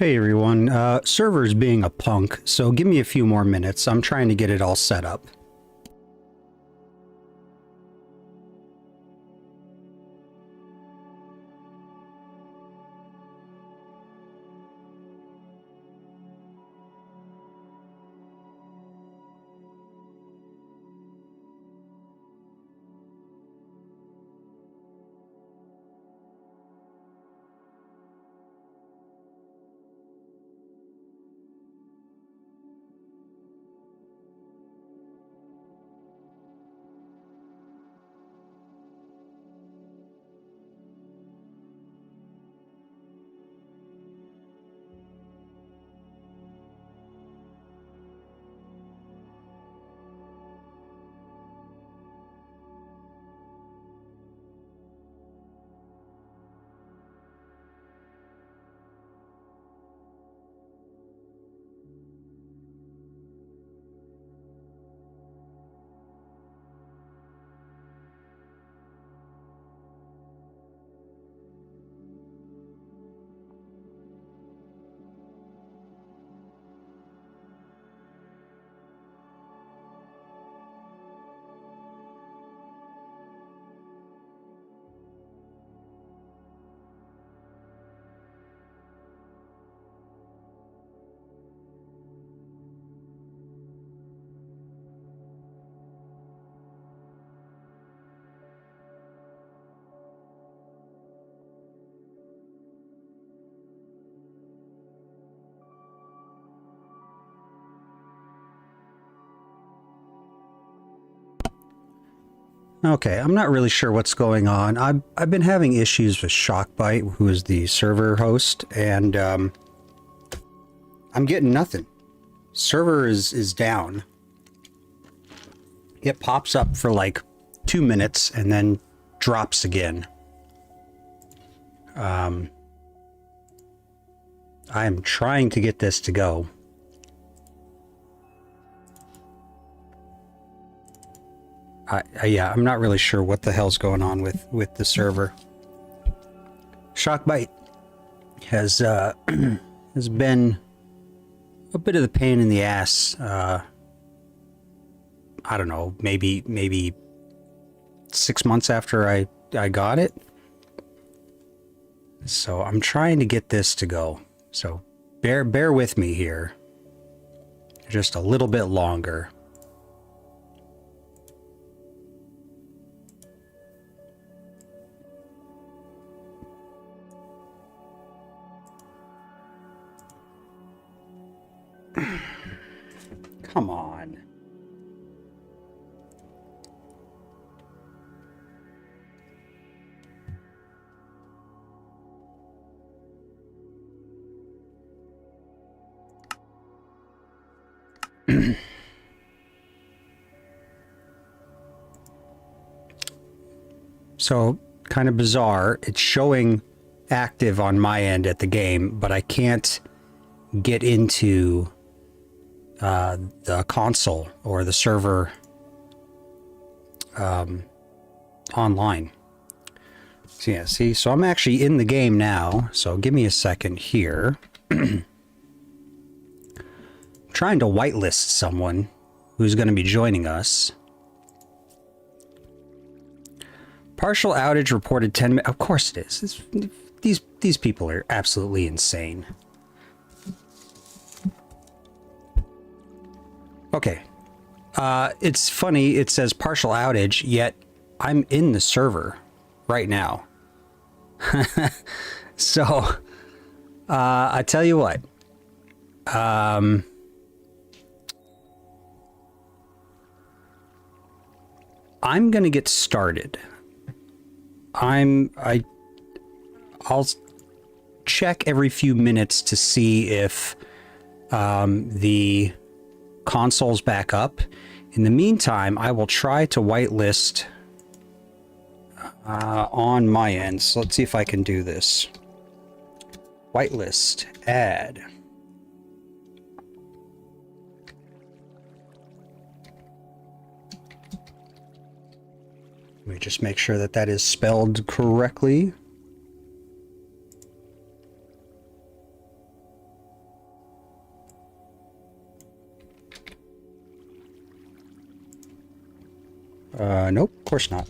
Hey everyone, server's being a punk, so give me a few more minutes. I'm trying to get it all set up. Okay, I'm not really sure what's going on. I've been having issues with Shockbite, who is the server host, and I'm getting nothing. Server is down. It pops up for like 2 minutes and then drops again. I am trying to get this to go. Yeah, I'm not really sure what the hell's going on with the server. Shockbite has has been a bit of the pain in the ass. I don't know, maybe 6 months after I got it. So I'm trying to get this to go. So bear with me here. Just a little bit longer. Come on. So, kind of bizarre. It's showing active on my end at the game, but I can't get into the console or the server online. So yeah, see, so I'm actually in the game now, so give me a second here. Trying to whitelist someone who's going to be joining us. Partial outage reported 10 minutes. Of course it is. These people are absolutely insane. Okay. It's funny, it says partial outage, yet I'm in the server right now. So, I tell you what. I'm gonna get started. I'll check every few minutes to see if the console's back up. In the meantime, I will try to whitelist on my end. So let's see if I can do this. Whitelist, add. Let me just make sure that that is spelled correctly. Nope, of course not.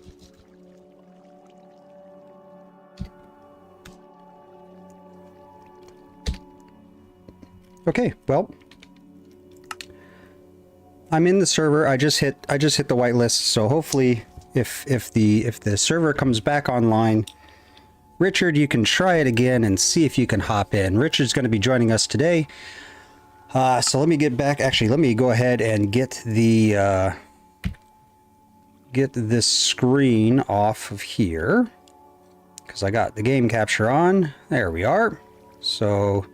Okay, well, I'm in the server. I just hit the whitelist, so hopefully if the server comes back online, Richard, you can try it again and see if you can hop in. Richard's going to be joining us today. So let me get back. Actually, let me go ahead and get the get this screen off of here, because I got the game capture on. There we are. So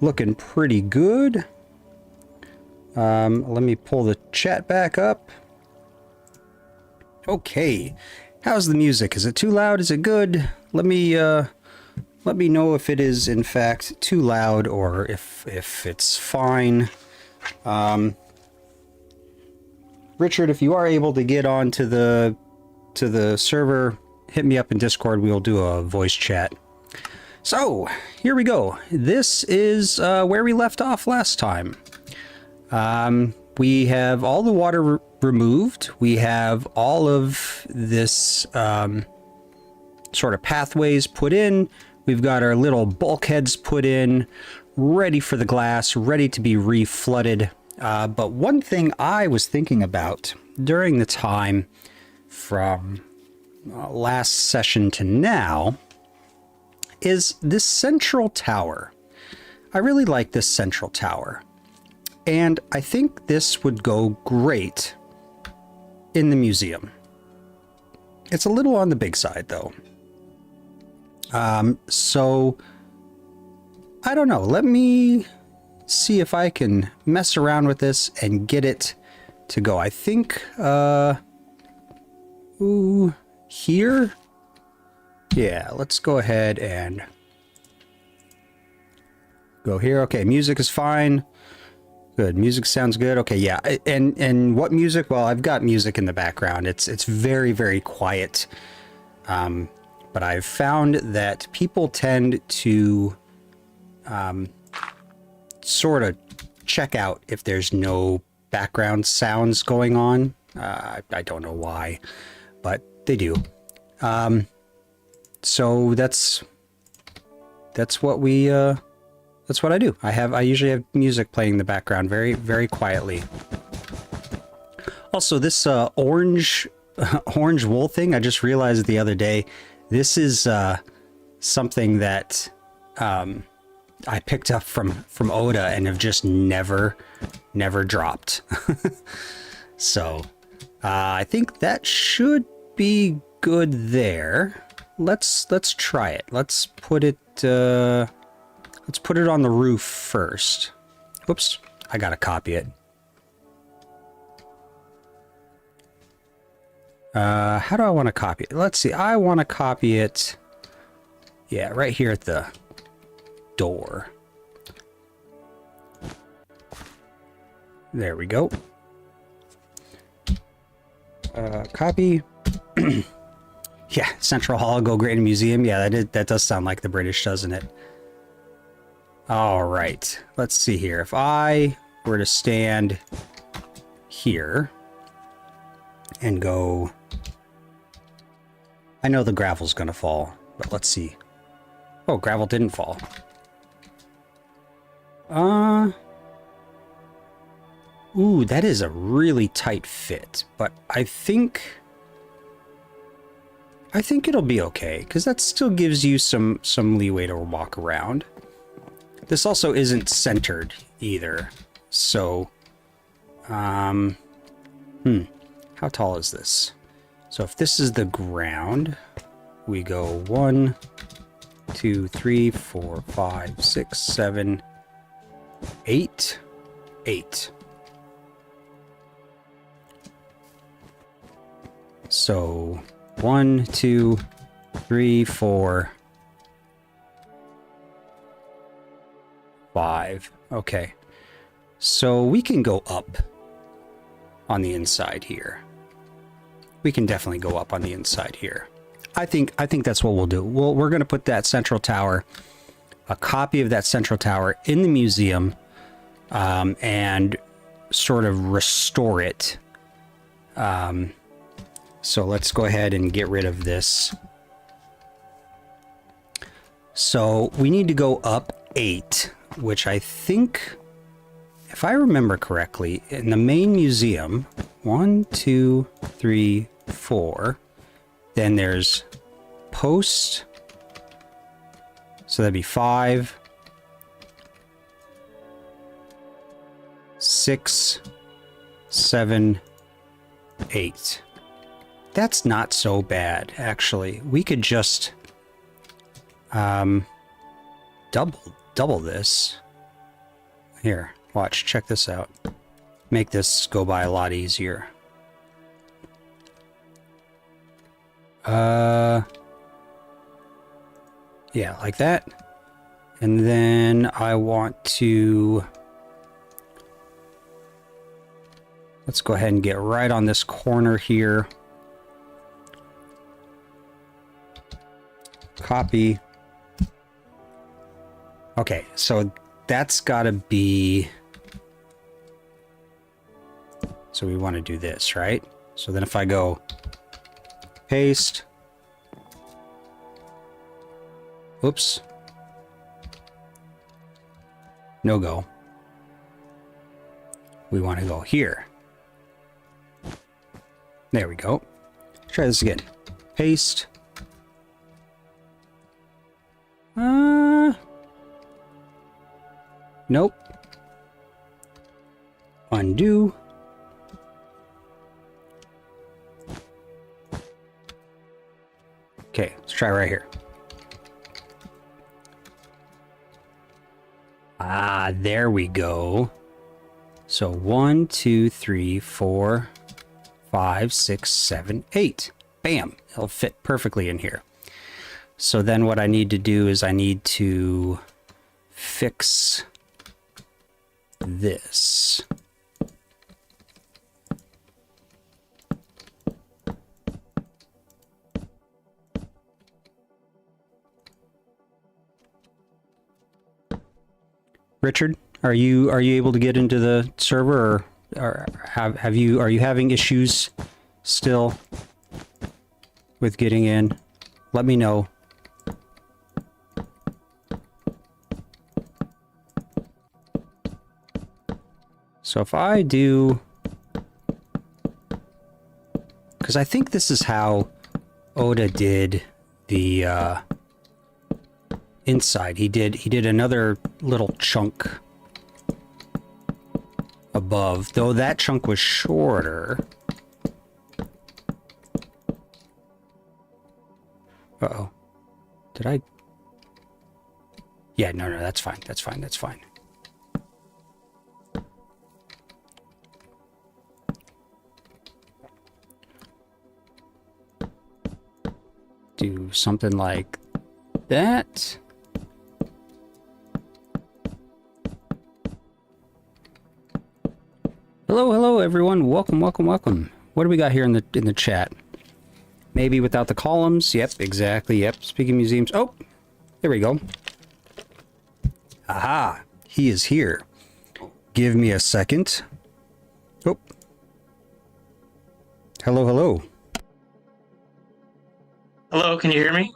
looking pretty good. Let me pull the chat back up. Okay, how's the music? Is it too loud? Is it good? Let me know if it is in fact too loud or if it's fine. Richard, if you are able to get on to the server, hit me up in Discord. We'll do a voice chat. So here we go. This is where we left off last time. We have all the water removed. We have all of this sort of pathways put in. We've got our little bulkheads put in, ready for the glass, ready to be reflooded. But one thing I was thinking about during the time from last session to now is this central tower. I really like this central tower. And I think this would go great in the museum. It's a little on the big side, though. So I don't know. Let me see if I can mess around with this and get it to go. I think, ooh, here? Yeah, let's go ahead and go here. Okay, music is fine. Good. Music sounds good. Okay, yeah. And what music? Well, I've got music in the background. It's very, very quiet. But I've found that people tend to sort of check out if there's no background sounds going on. I don't know why, but they do. So that's what we that's what I do. I usually have music playing in the background very, very quietly. Also, this orange wool thing, I just realized the other day, this is something that I picked up from Oda and have just never dropped. So I think that should be good there. Let's try it. Let's put it on the roof first. Whoops, I gotta copy it. How do I want to copy it? Let's see. I want to copy it. Yeah, right here at the door. There we go. Copy. Yeah, Central Hall, go great in museum. Yeah, that does sound like the British, doesn't it? All right. Let's see here. If I were to stand here and go, I know the gravel's gonna fall, but let's see. Oh, gravel didn't fall. Ooh, that is a really tight fit, but I think it'll be okay, because that still gives you some leeway to walk around. This also isn't centered either, so how tall is this? So if this is the ground, we go 1, 2, 3, 4, 5, 6, 7, 8. 8. So 1, 2, 3, 4, 5. Okay. So we can go up on the inside here. We can definitely go up on the inside here. I think that's what we'll do. We're going to put that central tower, a copy of that central tower in the museum, and sort of restore it So let's go ahead and get rid of this. So we need to go up 8, which I think, if I remember correctly, in the main museum, 1, 2, 3, 4, then there's post, so that'd be 5, 6, 7, 8. That's not so bad, actually. We could just double this. Here, watch, check this out. Make this go by a lot easier. Yeah, like that. And then I want to... Let's go ahead and get right on this corner here. Copy. Okay, so that's gotta be... So we want to do this, right? So then if I go paste... Oops. No go. We want to go here. There we go. Try this again. Paste. Nope. Undo. Okay, let's try right here. Ah, there we go. So 1, 2, 3, 4, 5, 6, 7, 8. Bam! It'll fit perfectly in here. So then what I need to do is I need to fix this. Richard, are you able to get into the server, or are you having issues still with getting in? Let me know. So if I do, because I think this is how Oda did the inside. He did another little chunk above, though that chunk was shorter. Uh-oh. Did I? Yeah, no, that's fine. That's fine. That's fine. Do something like that. Hello, everyone. Welcome. What do we got here in the chat? Maybe without the columns. Yep, exactly. Yep. Speaking museums. Oh, there we go. Aha, he is here. Give me a second. Oh. Hello. Hello, can you hear me?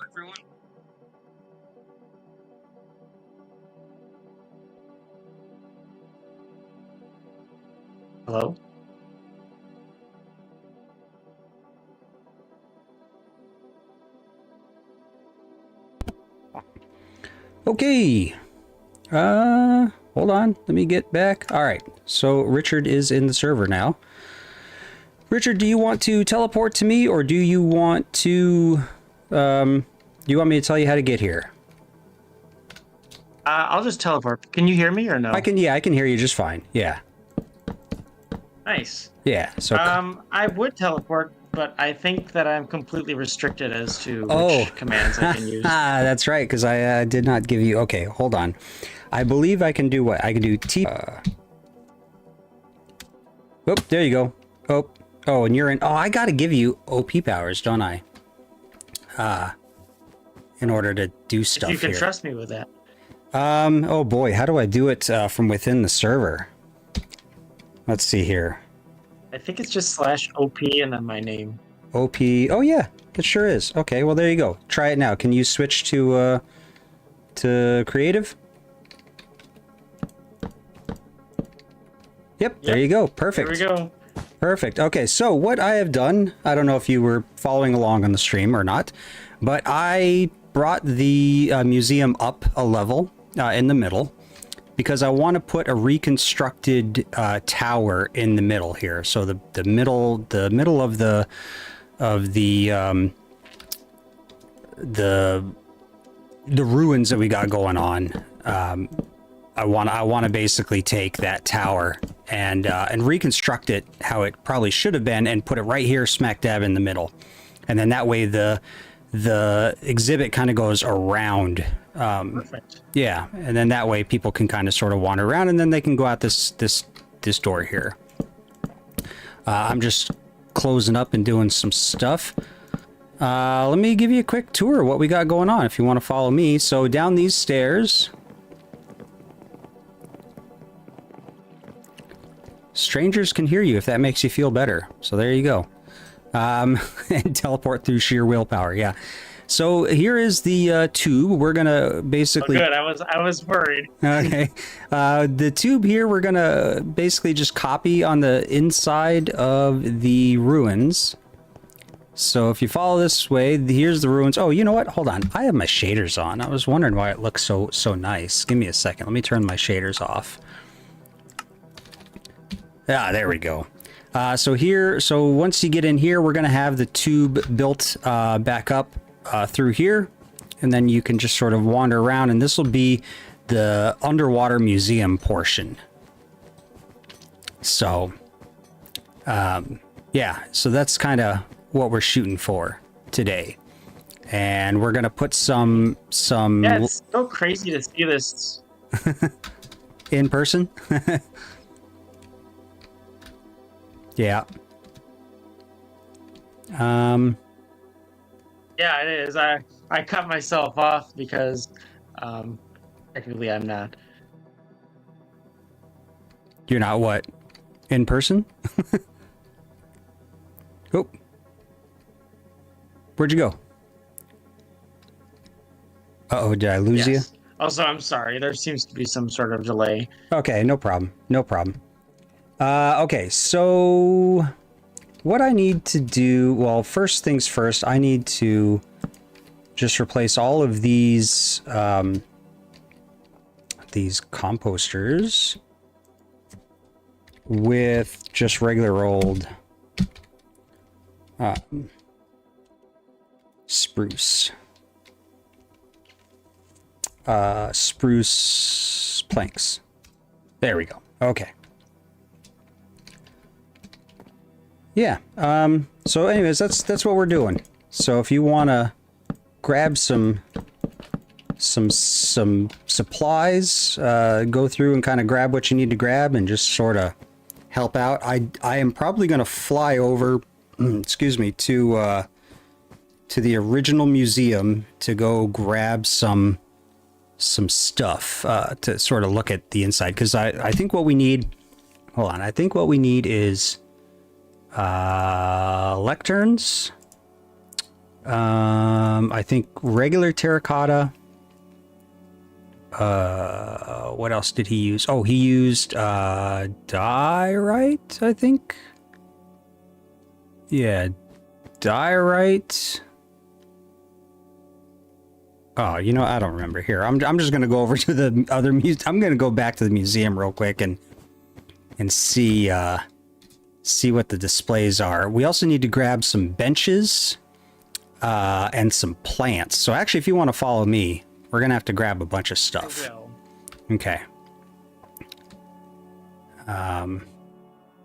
Hello? Okay. Hold on. Let me get back. All right. So Richard is in the server now. Richard, do you want to teleport to me, or do you want to, do you want me to tell you how to get here? I'll just teleport. Can you hear me or no? I can hear you just fine. Yeah. Nice. Yeah. So I would teleport, but I think that I'm completely restricted as to which commands I can use. That's right, because I did not give you... Okay, hold on. I believe I can do what? I can do T... Oh, there you go. Oh, and you're in... Oh, I gotta give you OP powers, don't I? In order to do stuff You can here. trust me with that. Oh boy, how do I do it from within the server? Let's see here. I think it's just /OP and then my name. OP. Oh yeah, it sure is. Okay, well there you go. Try it now. Can you switch to creative? Yep, there you go. Perfect. There we go. Perfect. Okay, so what I have done, I don't know if you were following along on the stream or not, but I brought the museum up a level in the middle because I want to put a reconstructed tower in the middle here. So the middle of the ruins that we got going on. I want to basically take that tower and reconstruct it how it probably should have been and put it right here smack dab in the middle. And then that way the exhibit kind of goes around. Perfect. Yeah, and then that way people can kind of sort of wander around and then they can go out this door here. I'm just closing up and doing some stuff. Let me give you a quick tour of what we got going on if you want to follow me. So down these stairs, strangers can hear you if that makes you feel better. So there you go. And teleport through sheer willpower. Yeah. So here is the tube. We're gonna basically. Oh, good. I was worried. Okay. The tube here, we're gonna basically just copy on the inside of the ruins. So if you follow this way, here's the ruins. Oh, you know what? Hold on. I have my shaders on. I was wondering why it looks so nice. Give me a second. Let me turn my shaders off. Ah, there we go. So once you get in here, we're going to have the tube built back up through here. And then you can just sort of wander around. And this will be the underwater museum portion. So, yeah. So that's kind of what we're shooting for today. And we're going to put some... Yeah, it's so crazy to see this. in person. Yeah. Yeah, it is. I cut myself off because technically I'm not. You're not what? In person? Oh. Where'd you go? Uh-oh, did I lose you? Also, I'm sorry. There seems to be some sort of delay. Okay, no problem. No problem. Okay, so what I need to do, well, first things first, I need to just replace all of these composters with just regular old spruce. Spruce planks. There we go. Okay. Yeah. So anyways, that's what we're doing. So if you want to grab some supplies, go through and kind of grab what you need to grab and just sort of help out. I am probably going to fly over, excuse me, to the original museum to go grab some stuff to sort of look at the inside, because I think what we need, hold on, I think what we need is lecterns. I think regular terracotta. What else did he use? Oh, he used diorite, I think. Yeah, diorite. Oh, you know, I don't remember. Here, I'm just gonna go over to the other I'm gonna go back to the museum real quick and see what the displays are. We also need to grab some benches and some plants. So actually, if you want to follow me, we're gonna have to grab a bunch of stuff. Okay.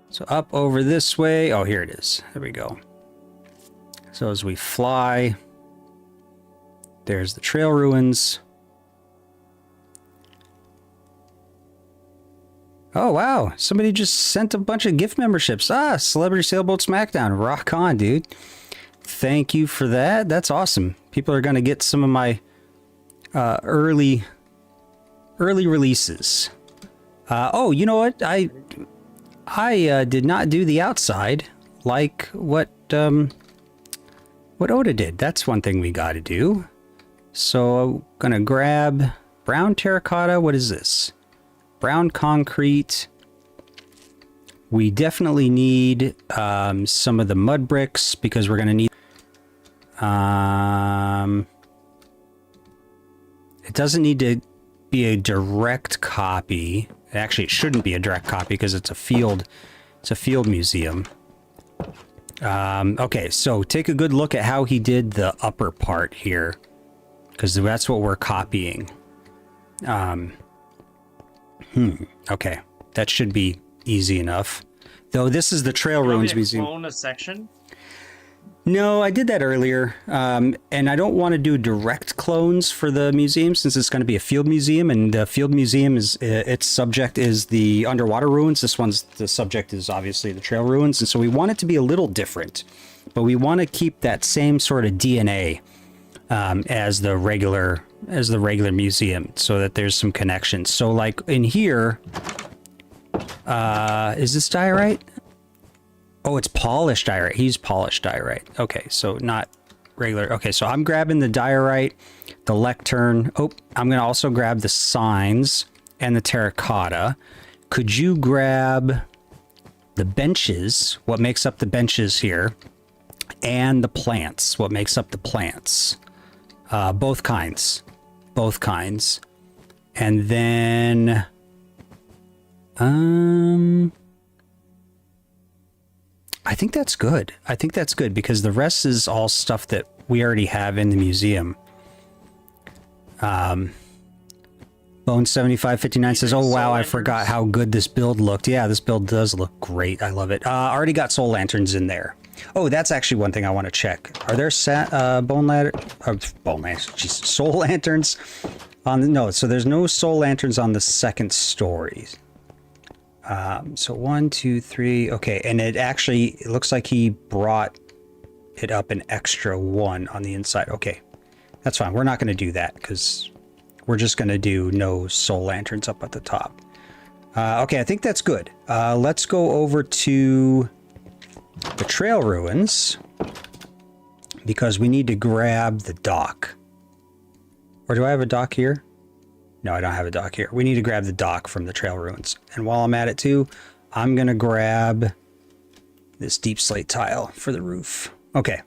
So up over this way. Oh, here it is. There we go. So as we fly, there's the trail ruins. Oh, wow. Somebody just sent a bunch of gift memberships. Ah, Celebrity Sailboat Smackdown. Rock on, dude. Thank you for that. That's awesome. People are going to get some of my early releases. Oh, you know what? I did not do the outside like what what Oda did. That's one thing we got to do. So I'm going to grab brown terracotta. What is this? Brown concrete. We definitely need some of the mud bricks because we're going to need... it doesn't need to be a direct copy. Actually, it shouldn't be a direct copy because it's a field museum. Okay, so take a good look at how he did the upper part here, because that's what we're copying. Okay, that should be easy enough. Though this is the Trail Ruins Museum. Clone a section? No, I did that earlier, and I don't want to do direct clones for the museum since it's going to be a field museum, and the field museum is its subject is the underwater ruins. The subject is obviously the trail ruins, and so we want it to be a little different, but we want to keep that same sort of DNA as the regular museum, so that there's some connections. So, like in here, is this diorite? Oh, it's polished diorite. He's polished diorite. Okay, so not regular. Okay, so I'm grabbing the diorite, the lectern. Oh, I'm going to also grab the signs and the terracotta. Could you grab the benches, what makes up the benches here, and the plants, what makes up the plants? Both kinds. Both kinds. And then... I think that's good. I think that's good because the rest is all stuff that we already have in the museum. Bone 7559 says, "Oh wow, I forgot how good this build looked." Yeah, this build does look great. I love it. Already got soul lanterns in there. Oh, that's actually one thing I want to check. Are there soul lanterns on the, no? So there's no soul lanterns on the second story. So 1, 2, 3. Okay, and it looks like he brought it up an extra one on the inside. Okay, that's fine. We're not going to do that because we're just going to do no soul lanterns up at the top. Okay, I think that's good. Let's go over to the trail ruins because we need to grab the dock. Or do I have a dock here? No, I don't have a dock here. We need to grab the dock from the trail ruins. And while I'm at it too, I'm going to grab this deep slate tile for the roof. Okay.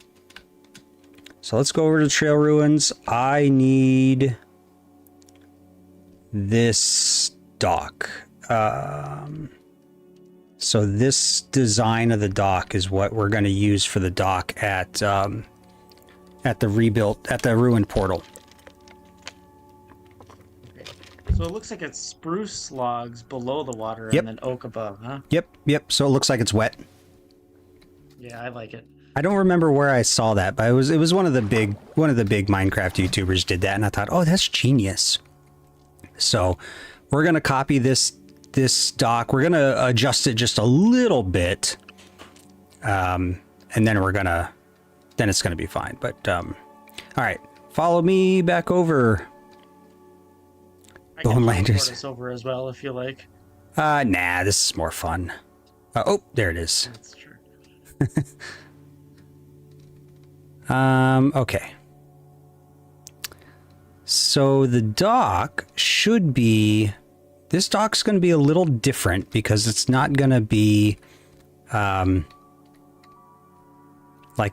So let's go over to the trail ruins. I need this dock. So this design of the dock is what we're going to use for the dock at the ruined portal. So it looks like it's spruce logs below the water Yep. and then oak above, huh? Yep. So it looks like it's wet. Yeah, I like it. I don't remember where I saw that, but it was one of the big Minecraft YouTubers did that, and I thought, oh, that's genius. So we're gonna copy this dock. We're gonna adjust it just a little bit, and then it's gonna be fine. But all right, follow me back over. I can Bone teleport lanterns. us over as well if you like. Nah, this is more fun. Oh, there it is. That's true. Okay. So the dock should be... This dock's going to be a little different because it's not going to be like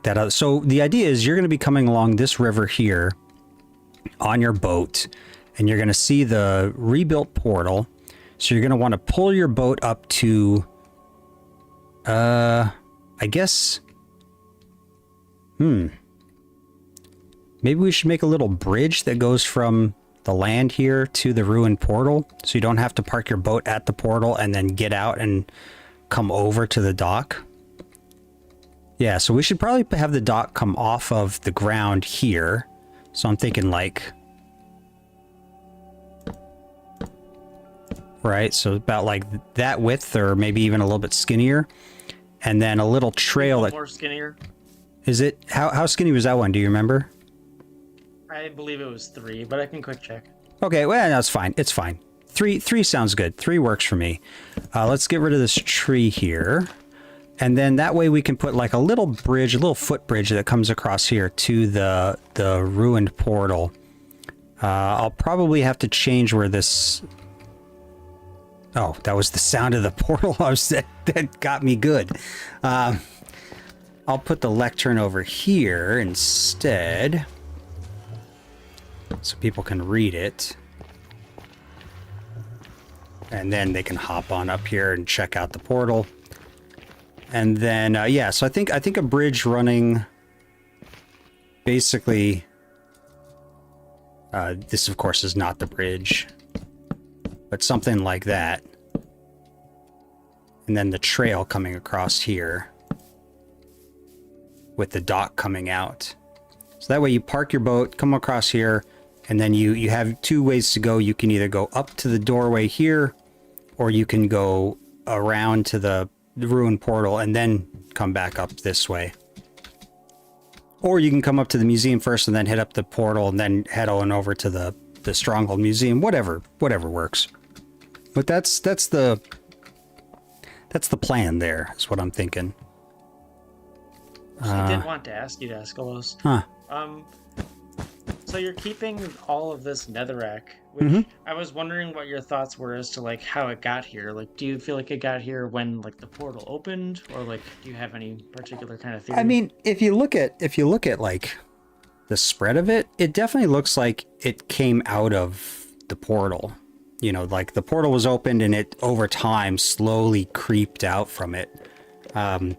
that other... So the idea is you're going to be coming along this river here on your boat, and you're going to see the rebuilt portal. So you're going to want to pull your boat up to... I guess... Maybe we should make a little bridge that goes from the land here to the ruined portal, so you don't have to park your boat at the portal and then get out and come over to the dock. Yeah, so we should probably have the dock come off of the ground here. So I'm thinking like... Right, so about like that width, or maybe even a little bit skinnier. And then a little trail that... More skinnier. Is it? How skinny was that one? Do you remember? I believe it was 3, but I can quick check. Okay, well, that's fine. It's fine. Three sounds good. 3 works for me. Let's get rid of this tree here. And then that way we can put like a little bridge, a little footbridge that comes across here to the ruined portal. I'll probably have to change where this... Oh, that was the sound of the portal. That got me good. I'll put the lectern over here instead, so people can read it. And then they can hop on up here and check out the portal. And then, yeah, so I think a bridge running basically... this, of course, is not the bridge, but something like that. And then the trail coming across here with the dock coming out. So that way you park your boat, come across here, and then you have two ways to go. You can either go up to the doorway here, or you can go around to the ruined portal and then come back up this way. Or you can come up to the museum first and then hit up the portal and then head on over to the Stronghold Museum. Whatever works. But that's the plan there, is what I'm thinking. I did want to ask you, Dascalos. Huh. So you're keeping all of this netherrack, which I was wondering what your thoughts were as to like how it got here. Like, do you feel like it got here when like the portal opened, or like do you have any particular kind of theory? I mean, if you look at like the spread of it, it definitely looks like it came out of the portal. You know, like the portal was opened and it over time slowly creeped out from it. And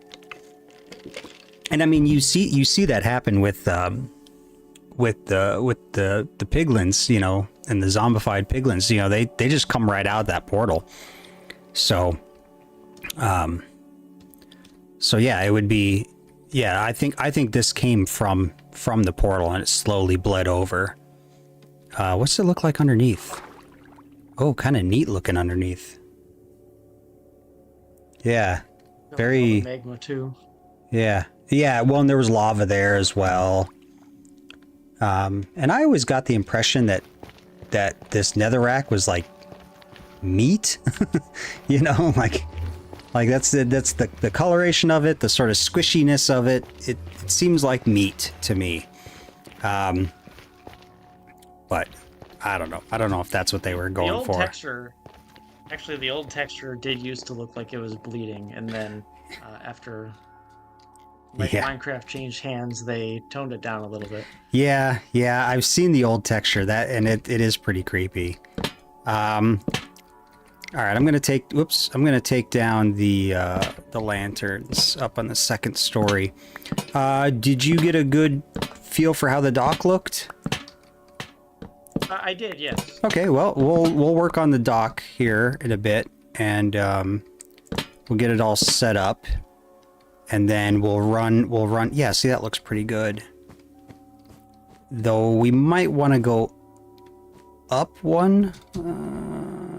I mean, you see that happen with the piglins, you know, and the zombified piglins, you know, they just come right out of that portal. So yeah, it would be, yeah, I think this came from the portal and it slowly bled over. What's it look like underneath? Oh, kind of neat looking underneath. Yeah, very magma too. Yeah, well, and there was lava there as well. And I always got the impression that this netherrack was like meat, you know, like that's the coloration of it, the sort of squishiness of it. It seems like meat to me. But I don't know. I don't know if that's what they were going for. Actually, the old texture did used to look like it was bleeding, and then after Minecraft changed hands, they toned it down a little bit. Yeah, I've seen the old texture, and it is pretty creepy. All right, I'm gonna take down the lanterns up on the second story. Did you get a good feel for how the dock looked? I did, yes. Okay, well, we'll work on the dock here in a bit, and we'll get it all set up, and then we'll run. Yeah, see, that looks pretty good. Though we might want to go up one.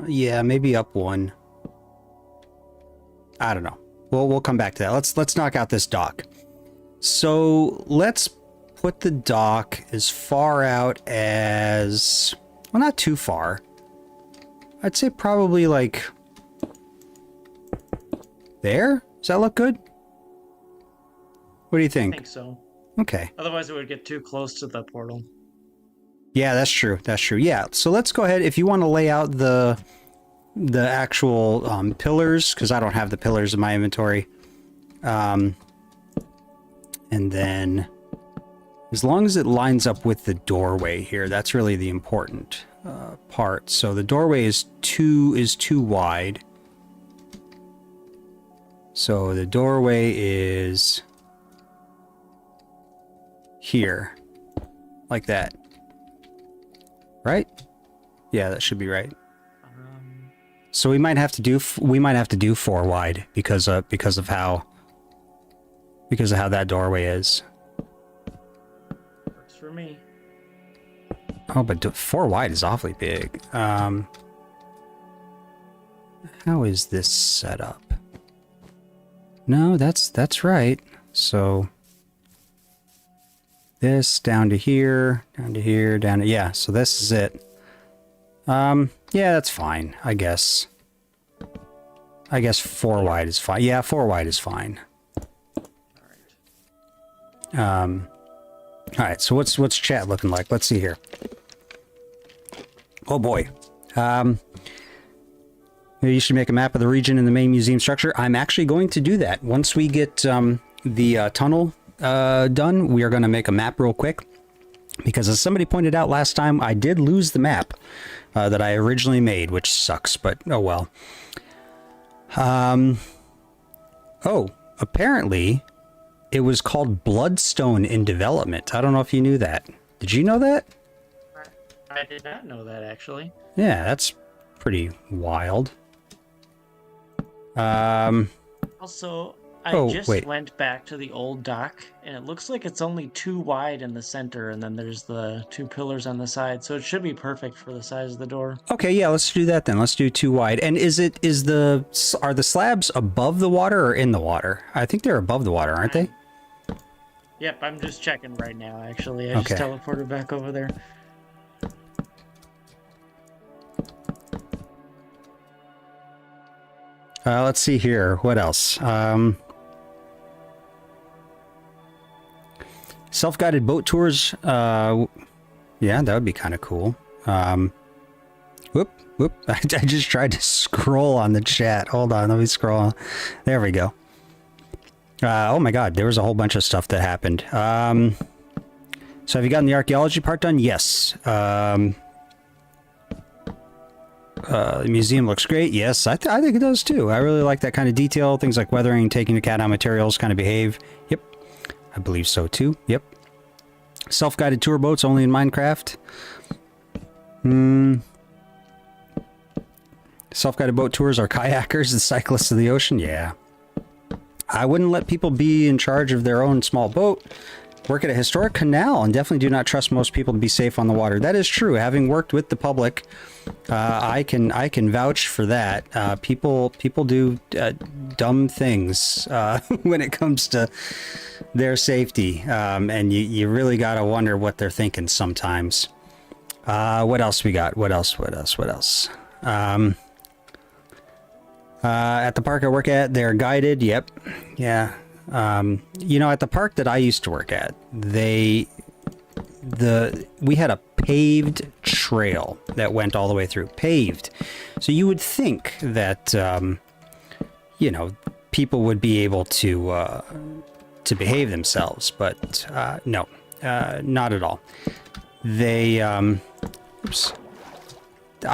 Yeah, maybe up one. I don't know. We'll come back to that. Let's knock out this dock. So let's put the dock as far out as, well, not too far. I'd say probably like there. Does that look good? What do you think? I think so. Okay. Otherwise it would get too close to the portal. Yeah, that's true. That's true. Yeah. So let's go ahead. If you want to lay out the actual pillars, because I don't have the pillars in my inventory. And then as long as it lines up with the doorway here, that's really the important part. So the doorway is too wide. So the doorway is here, like that. Right? Yeah, that should be right. So we might have to do 4 wide because of how that doorway is. Works for me. Oh, but 4 wide is awfully big. How is this set up? No, that's right. So this down to here, down to here, down to, yeah, so this is it. Yeah, that's fine, I guess. I guess 4 wide is fine. Yeah, 4 wide is fine. All right, so what's chat looking like? Let's see here. Oh boy. You should make a map of the region in the main museum structure. I'm actually going to do that. Once we get the tunnel done, we are going to make a map real quick. Because as somebody pointed out last time, I did lose the map that I originally made, which sucks, but oh well. Oh, apparently it was called Bloodstone in development. I don't know if you knew that. Did you know that? I did not know that, actually. Yeah, that's pretty wild. Also, I went back to the old dock, and it looks like it's only 2 wide in the center, and then there's the 2 pillars on the side, so it should be perfect for the size of the door. Okay, yeah, let's do that then. Let's do 2 wide. And are the slabs above the water or in the water? I think they're above the water, aren't they? Yep, I'm just checking right now, actually. I just teleported back over there. Let's see here. What else? Self-guided boat tours. Yeah, that would be kind of cool. Whoop. I just tried to scroll on the chat. Hold on, let me scroll. There we go. Oh my god, there was a whole bunch of stuff that happened. So have you gotten the archaeology part done? Yes. The museum looks great. Yes, I think it does too. I really like that kind of detail. Things like weathering, taking into account how materials kind of behave. Yep. I believe so too. Yep. Self-guided tour boats only in Minecraft. Self-guided boat tours are kayakers and cyclists of the ocean. Yeah. I wouldn't let people be in charge of their own small boat. Work at a historic canal and definitely do not trust most people to be safe on the water. That is true. Having worked with the public, I can vouch for that. People do dumb things when it comes to their safety, and you really gotta wonder what they're thinking sometimes. What else we got? What else? At the park I work at, they're guided. Yep. Yeah. You know, at the park that I used to work at, we had a paved trail that went all the way through. Paved. So you would think that, you know, people would be able to behave themselves, but no, not at all. They,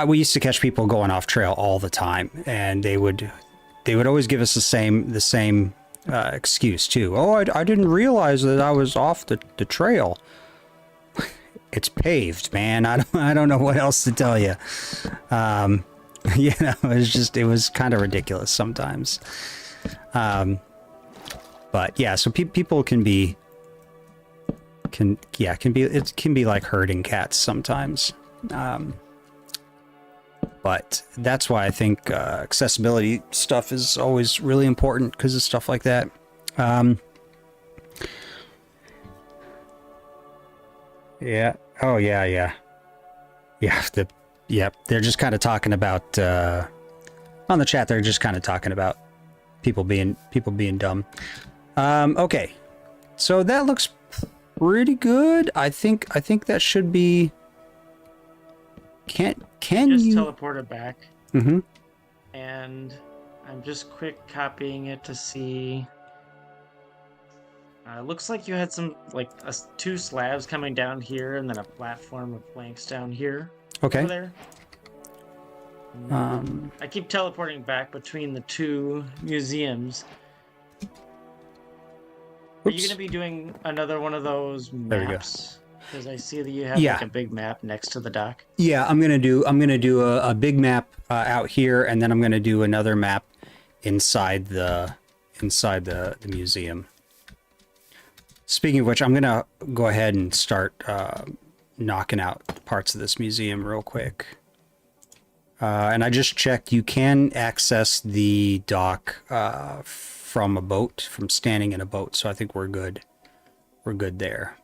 we used to catch people going off trail all the time, and they would always give us the same excuse too. Oh, I didn't realize that I was off the trail. It's paved, man. I don't know what else to tell you. You know, it was kind of ridiculous sometimes. But yeah, so people can be like herding cats sometimes. But that's why I think accessibility stuff is always really important, because of stuff like that. Yeah. Oh, yeah. Yeah. They're just kind of talking about on the chat. They're just kind of talking about people being dumb. Okay. So that looks pretty good. I think that should be. Can you teleported back? Mm-hmm. And I'm just quick copying it to see. It looks like you had some, like, 2 slabs coming down here, and then a platform of planks down here. Okay. Over there. I keep teleporting back between the 2 museums. Are you going to be doing another one of those maps? There we go. Because I see that you have like a big map next to the dock. Yeah, I'm gonna do a big map out here, and then I'm gonna do another map inside the museum. Speaking of which, I'm gonna go ahead and start knocking out parts of this museum real quick. And I just checked; you can access the dock from a boat, from standing in a boat. So I think we're good. We're good there.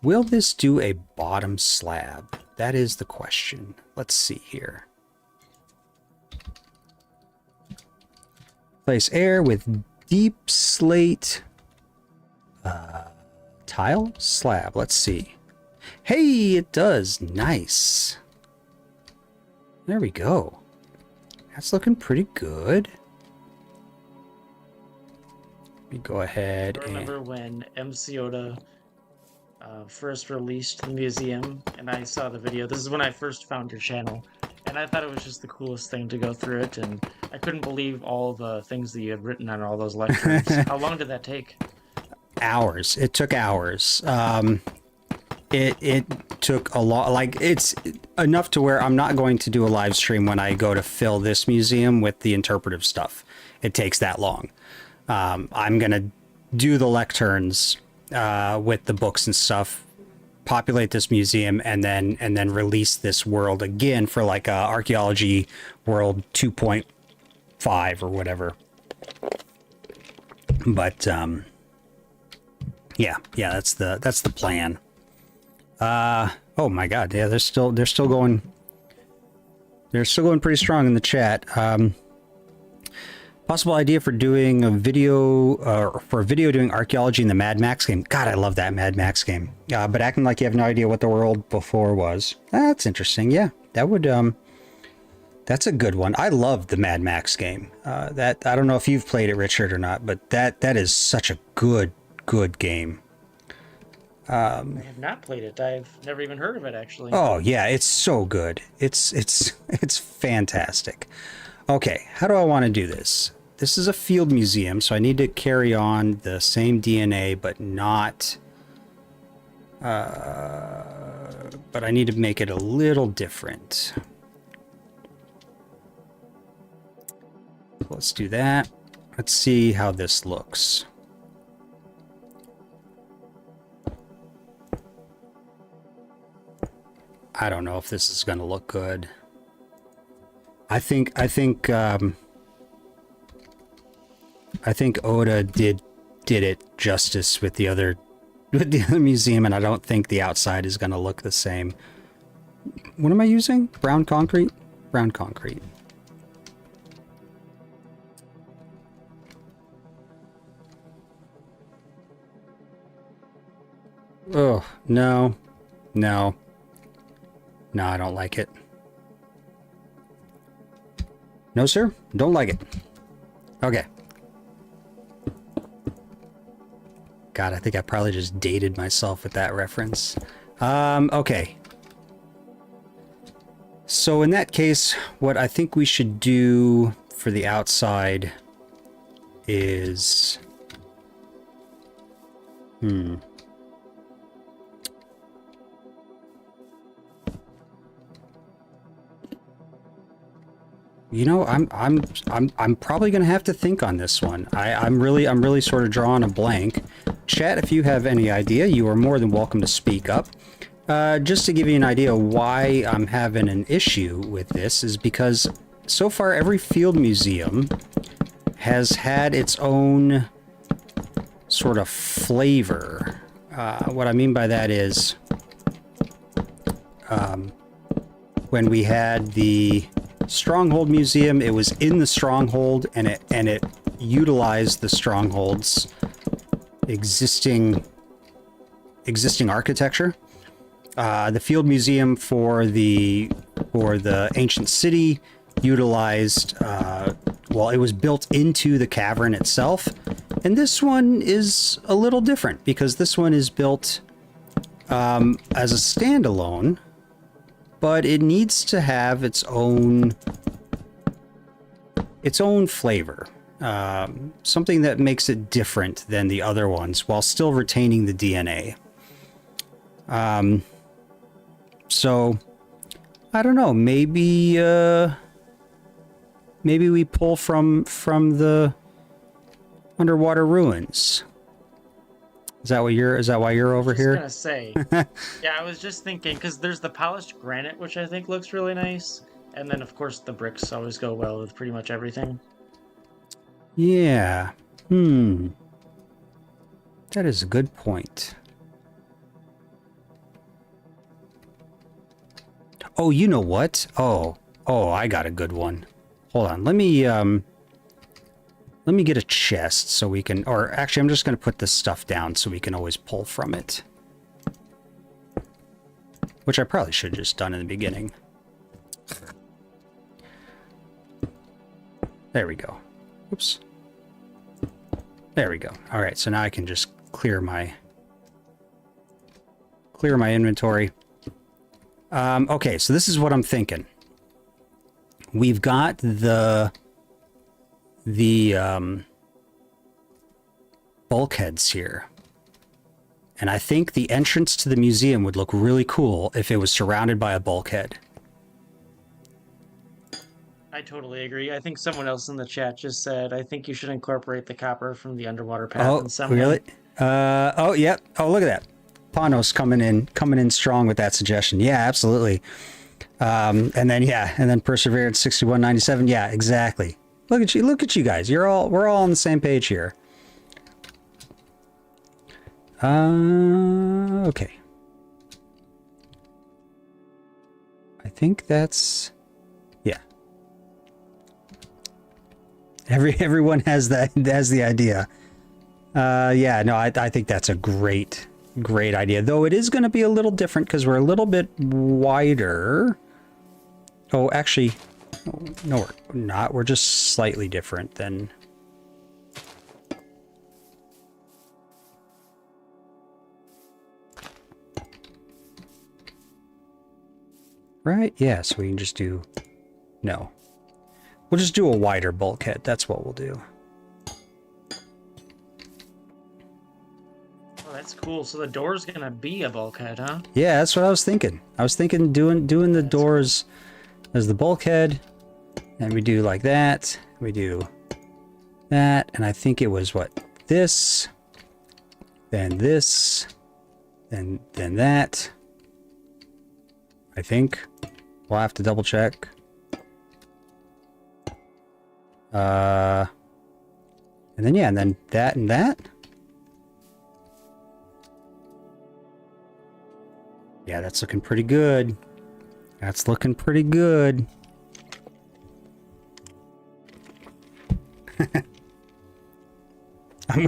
Will this do a bottom slab? That is the question. Let's see here. Place air with deep slate tile slab. Let's see. Hey, it does. Nice. There we go. That's looking pretty good. Let me go ahead. I remember when MC Oda first released the museum, and I saw the video. This is when I first found your channel, and I thought it was just the coolest thing to go through it, and I couldn't believe all the things that you had written on all those lectures. How long did that take? Hours. It took hours. It took a lot. Like, it's enough to where I'm not going to do a live stream when I go to fill this museum with the interpretive stuff. It takes that long. I'm gonna do the lecterns with the books and stuff, populate this museum, and then release this world again for like archaeology world 2.5 or whatever. But yeah, that's the plan. Oh my god, yeah, they're still going pretty strong in the chat. Possible idea for doing a video, doing archaeology in the Mad Max game. God, I love that Mad Max game. But acting like you have no idea what the world before was. That's interesting. Yeah, that would, that's a good one. I love the Mad Max game. That, I don't know if you've played it, Richard, or not, but that is such a good game. I have not played it. I've never even heard of it, actually. Oh yeah, it's so good. It's fantastic. Okay, how do I want to do this? This is a field museum, so I need to carry on the same DNA, but not... but I need to make it a little different. Let's do that. Let's see how this looks. I don't know if this is going to look good. I think Oda did it justice with the other museum, and I don't think the outside is going to look the same. What am I using? Brown concrete? Brown concrete. Oh, no. No, I don't like it. No, sir. Don't like it. Okay. God, I think I probably just dated myself with that reference. Okay. So in that case, what I think we should do for the outside is... You know, I'm probably gonna have to think on this one. I'm really sort of drawing a blank. Chat, if you have any idea, you are more than welcome to speak up. Just to give you an idea why I'm having an issue with this is because so far every field museum has had its own sort of flavor. What I mean by that is when we had the Stronghold Museum, it was in the Stronghold, and it utilized the Stronghold's existing architecture. The Field Museum for the ancient city utilized well, it was built into the cavern itself, and this one is a little different because this one is built as a standalone. But it needs to have its own flavor, something that makes it different than the other ones while still retaining the DNA. So I don't know. Maybe we pull from the underwater ruins. Is that why you're over here? I was gonna say, yeah, I was just thinking, because there's the polished granite, which I think looks really nice, and then of course the bricks always go well with pretty much everything. Yeah. That is a good point. Oh, you know what? Oh, I got a good one. Hold on. Let me let me get a chest so we can, or actually I'm just going to put this stuff down so we can always pull from it. Which I probably should have just done in the beginning. There we go. Oops. There we go. All right, so now I can just clear my inventory. Okay, so this is what I'm thinking. We've got the bulkheads here. And I think the entrance to the museum would look really cool if it was surrounded by a bulkhead. I totally agree. I think someone else in the chat just said, I think you should incorporate the copper from the underwater path in some really? way. Oh, yep. Oh, look at that. Panos coming in strong with that suggestion. Yeah, absolutely. And then Perseverance 6197. Yeah, exactly. Look at you guys. We're all on the same page here. Okay. I think that's, yeah. Everyone has the idea. Yeah, no, I think that's a great idea. Though it is going to be a little different because we're a little bit wider. Oh, actually, no, we're not. We're just slightly different than. Right? Yeah, so we can just do... No. We'll just do a wider bulkhead. That's what we'll do. Oh, that's cool. So the door's gonna be a bulkhead, huh? Yeah, that's what I was thinking. I was thinking doing the doors as the bulkhead. And we do like that. We do that. And I think it was what? This. Then this. Then that. I think. We'll have to double check. And then yeah, and then that and that. Yeah, that's looking pretty good. That's looking pretty good.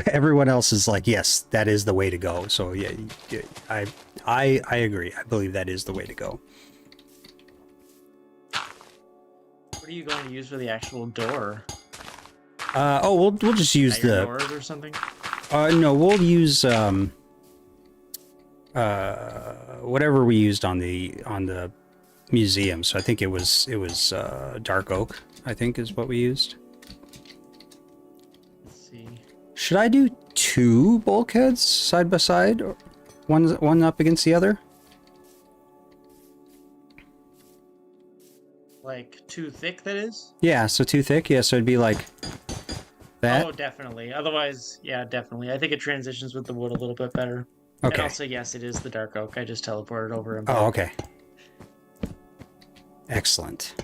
Everyone else is like, yes, that is the way to go. So yeah, I agree. I believe that is the way to go. What are you going to use for the actual door? We'll just use the doors or something. No, we'll use whatever we used on the museum. So I think it was dark oak, I think is what we used. Let's see. Should I do two bulkheads side by side, or one up against the other? Like too thick, that is? Yeah, so too thick. Yeah, so it'd be like that. Oh, definitely. Otherwise, yeah, definitely. I think it transitions with the wood a little bit better. Okay. And also, yes, it is the dark oak. I just teleported over and Oh, okay. Excellent.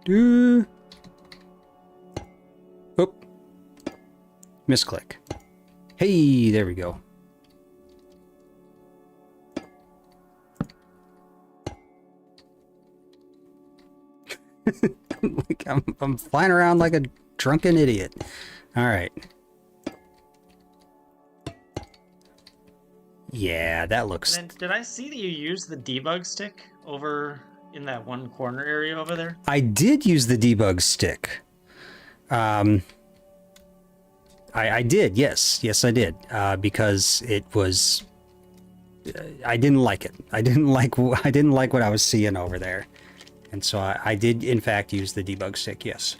Oop. Misclick. Hey, there we go. I'm flying around like a drunken idiot. All right. Yeah, that looks... And then, did I see that you used the debug stick over in that one corner area over there? I did use the debug stick. I did, yes. Yes, I did. Because it was... I didn't like it. I didn't like what I was seeing over there. And so I did, in fact, use the debug stick, yes.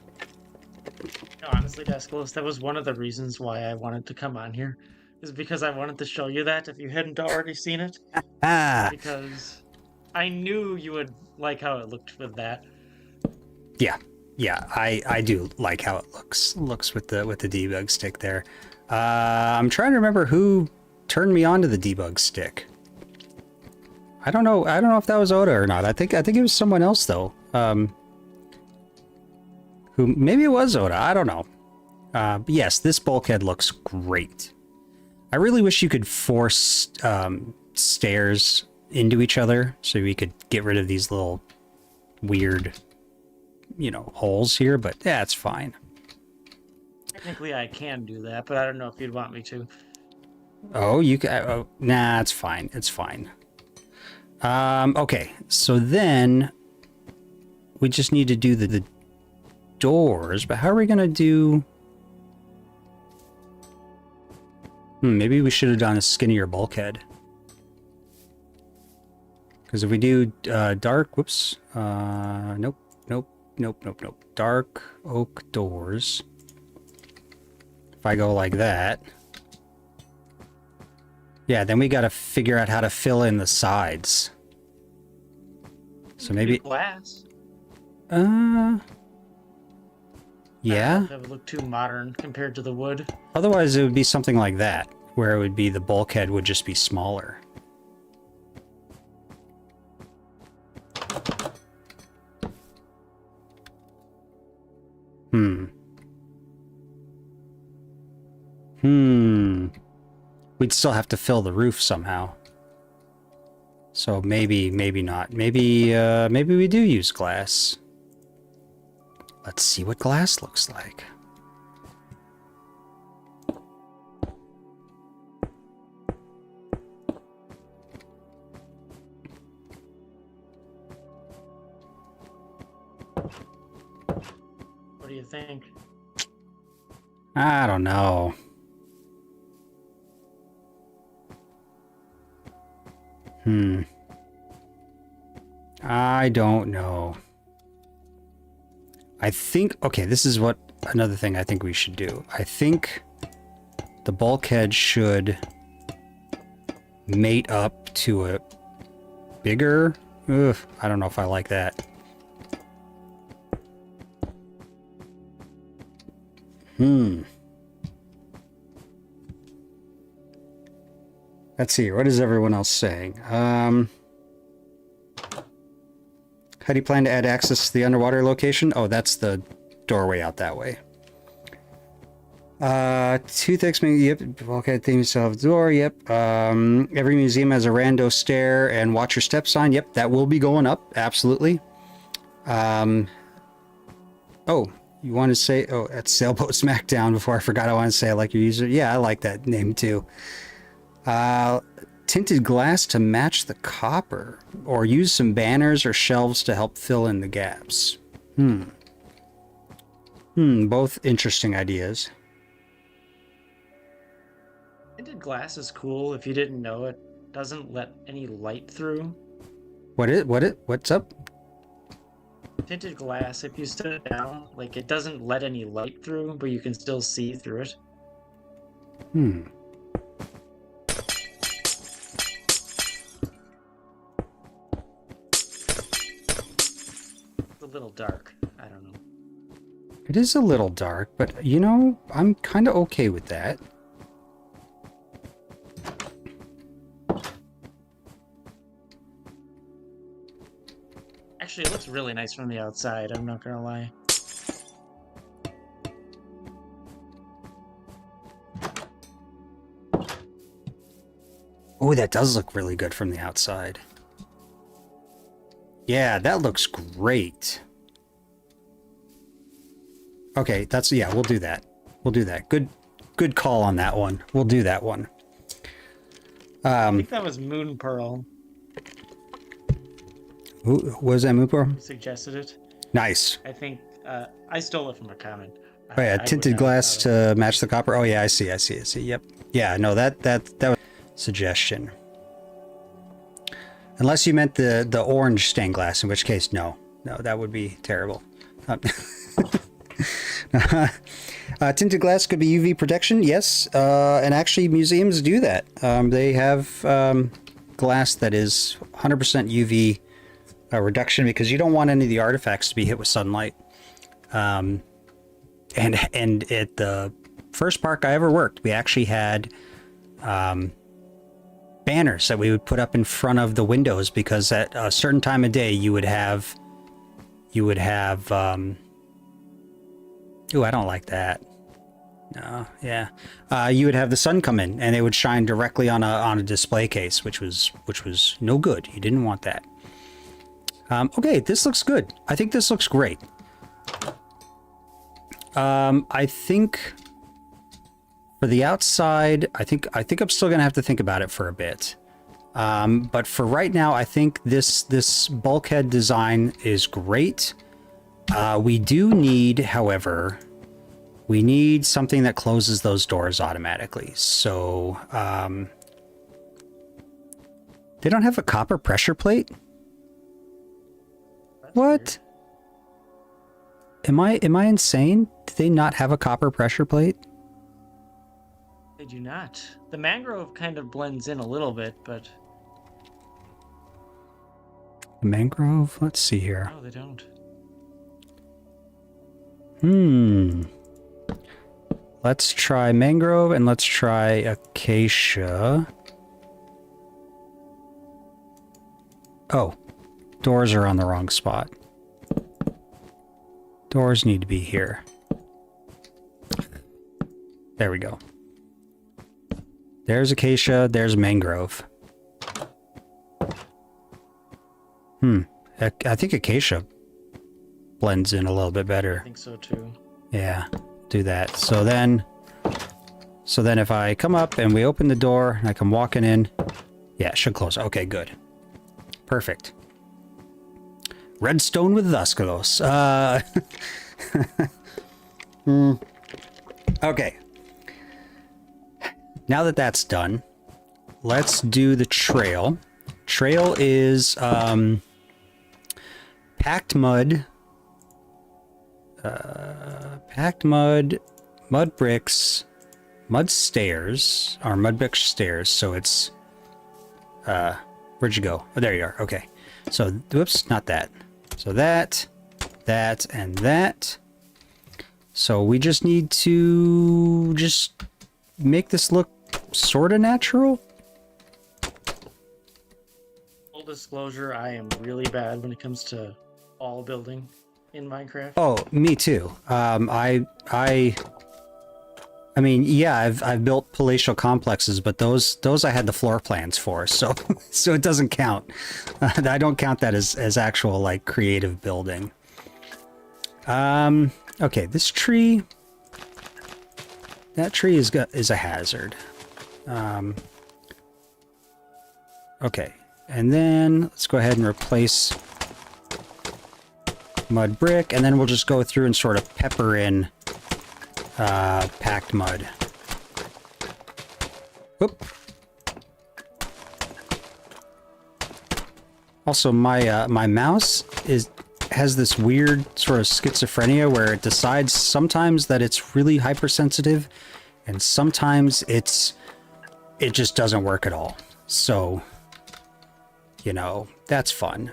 No, honestly, Descalos, that was one of the reasons why I wanted to come on here. Is because I wanted to show you that if you hadn't already seen it. Because I knew you would like how it looked with that. Yeah. Yeah, I do like how it looks with the debug stick there. I'm trying to remember who turned me on to the debug stick. I don't know if that was Oda or not. I think it was someone else though. Who maybe it was Oda. I don't know. But yes, this bulkhead looks great. I really wish you could force stairs into each other so we could get rid of these little weird, you know, holes here, but yeah, it's fine. Technically, I can do that, but I don't know if you'd want me to. Oh, you can. Oh, nah, it's fine. It's fine. Okay, so then we just need to do the doors, but how are we gonna do? Maybe we should have done a skinnier bulkhead. Because if we do dark, whoops, nope, nope, nope, nope, nope. Dark oak doors. If I go like that. Yeah, then we got to figure out how to fill in the sides. So maybe glass. Yeah. That would look too modern compared to the wood. Otherwise, it would be something like that, where it would be the bulkhead would just be smaller. We'd still have to fill the roof somehow. So maybe not. Maybe we do use glass. Let's see what glass looks like. What do you think? I don't know. I don't know. I think, okay, this is what another thing I think we should do. I think the bulkhead should mate up to a bigger, I don't know if I like that. Let's see, what is everyone else saying? How do you plan to add access to the underwater location? Oh, that's the doorway out that way. Toothaches, yep. Bulkhead theme self door, yep. Every museum has a rando stair and watch your step sign. Yep, that will be going up, absolutely. Oh, you want to say, oh, that's Sailboat Smackdown. Before I forgot, I want to say I like your user. Yeah, I like that name too. Tinted glass to match the copper, or use some banners or shelves to help fill in the gaps. Both interesting ideas. Tinted glass is cool. If you didn't know, it doesn't let any light through. What's up? Tinted glass, if you stood down, like, it doesn't let any light through, but you can still see through it. It's a little dark. I don't know. It is a little dark, but, you know, I'm kind of okay with that. Actually, it looks really nice from the outside, I'm not gonna lie. Oh, that does look really good from the outside. Yeah, that looks great. Okay, yeah, we'll do that. We'll do that. Good call on that one. We'll do that one. I think that was Moon Pearl. Was that Moon Pearl? Suggested it. Nice. I think I stole it from a comment. Oh yeah, tinted glass to match the copper. Oh yeah, I see. Yep. Yeah, no, that was suggestion. Unless you meant the orange stained glass, in which case, no, that would be terrible. Tinted glass could be UV protection, yes, and actually museums do that. They have glass that is 100% UV reduction because you don't want any of the artifacts to be hit with sunlight. And at the first park I ever worked, we actually had banners that we would put up in front of the windows because at a certain time of day you would have ooh, I don't like that. No, yeah. You would have the sun come in, and it would shine directly on a display case, which was no good. You didn't want that. Okay, this looks good. I think this looks great. I think for the outside, I think I'm still gonna have to think about it for a bit. But for right now, I think this bulkhead design is great. We do need, however, we need something that closes those doors automatically. So, they don't have a copper pressure plate? That's What? weird. Am I insane? Do they not have a copper pressure plate? They do not. The mangrove kind of blends in a little bit, but Mangrove? Let's see here. no, they don't. Let's try mangrove and let's try acacia. Oh, doors are on the wrong spot. Doors need to be here. There we go. There's acacia, there's mangrove. I think acacia blends in a little bit better. I think so too. Yeah, do that. So then if I come up and we open the door and I come walking in, yeah, it should close. Okay, good. Perfect. Redstone with Vascalos. Okay. Now that that's done, let's do the trail. Trail is packed mud, mud bricks, mud stairs, or mud brick stairs. So it's, where'd you go? Oh, there you are. Okay. So, whoops, not that. So that, and that. So we just need to just make this look sort of natural. Full disclosure, I am really bad when it comes to all building in Minecraft. Oh, me too. I mean, yeah, I've built palatial complexes, but those I had the floor plans for, so so it doesn't count. I don't count that as actual like creative building. Okay, this tree. That tree is a hazard. Okay, and then let's go ahead and replace mud brick, and then we'll just go through and sort of pepper in packed mud. Whoop. Also, my mouse has this weird sort of schizophrenia where it decides sometimes that it's really hypersensitive, and sometimes it just doesn't work at all. So, you know, that's fun.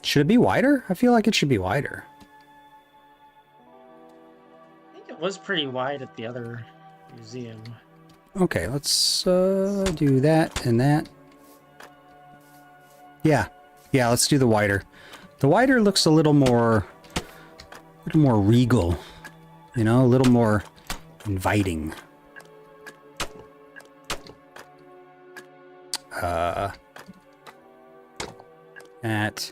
Should it be wider? I feel like it should be wider. I think it was pretty wide at the other museum. Okay, let's do that and that. Yeah, let's do the wider. The wider looks a little more regal, you know, a little more inviting. That.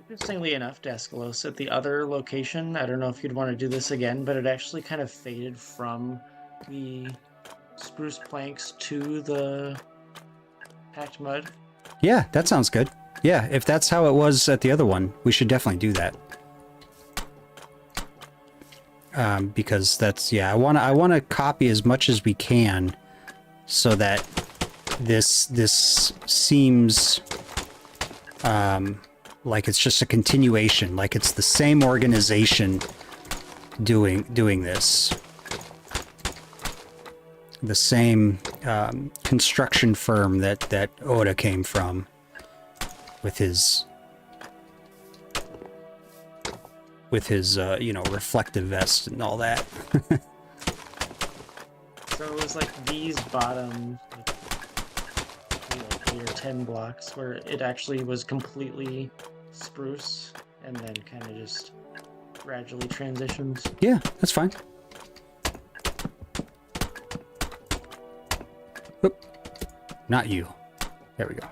Interestingly enough, Dascalos, at the other location, I don't know if you'd want to do this again, but it actually kind of faded from the spruce planks to the packed mud. Yeah, that sounds good. Yeah, if that's how it was at the other one, we should definitely do that. Because that's, yeah, I want to copy as much as we can so that this seems like it's just a continuation, like it's the same organization doing this. The same construction firm that Oda came from with his you know, reflective vest and all that. So it was like these bottom like 8 or 10 blocks where it actually was completely spruce, and then kind of just gradually transitions. Yeah, that's fine. Oop. Not you. There we go.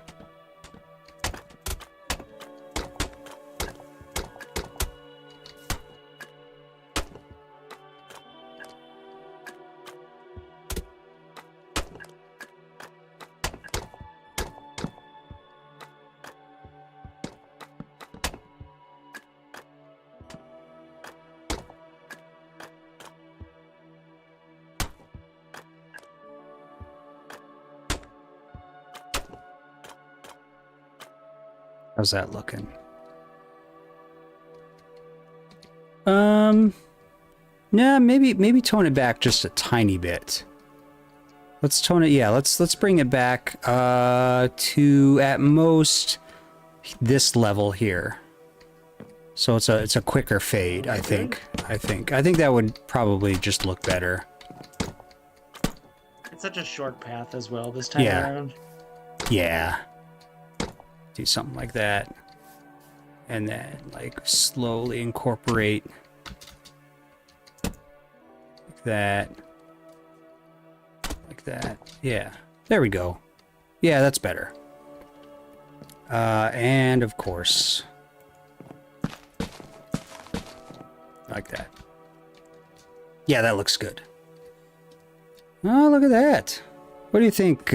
How's that looking? Yeah, maybe tone it back just a tiny bit. Let's tone it, yeah, let's bring it back to at most this level here. So it's a quicker fade, I think. I think that would probably just look better. It's such a short path as well this time around. Yeah. Do something like that. And then like slowly incorporate like that. Like that. Yeah. There we go. Yeah, that's better. And of course like that. Yeah, that looks good. Oh, look at that. What do you think?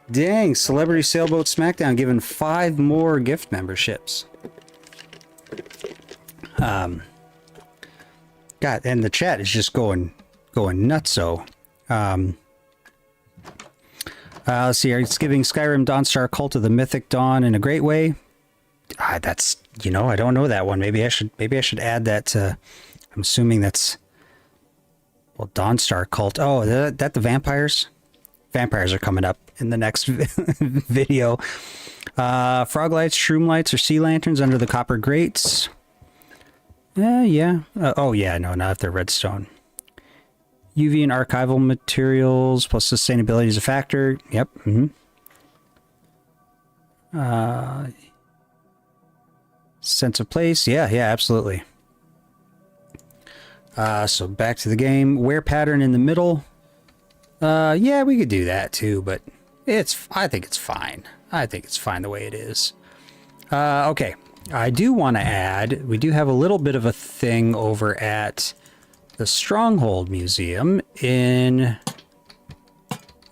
Dang, Celebrity Sailboat Smackdown given 5 more gift memberships. God, and the chat is just going nutso. Let's see, it's giving Skyrim Dawnstar Cult of the Mythic Dawn in a great way. That's, you know, I don't know that one. Maybe I should add that to, I'm assuming that's, well, Dawnstar Cult. Oh, that the vampires? Vampires are coming up in the next video. Frog lights, shroom lights, or sea lanterns under the copper grates. Yeah. Oh, yeah, no, not if they're redstone. UV and archival materials plus sustainability is a factor. Yep. Sense of place. Yeah, absolutely. So back to the game. Wear pattern in the middle. Yeah, we could do that too, but I think it's fine. I think it's fine the way it is. Okay. I do want to add, we do have a little bit of a thing over at the Stronghold Museum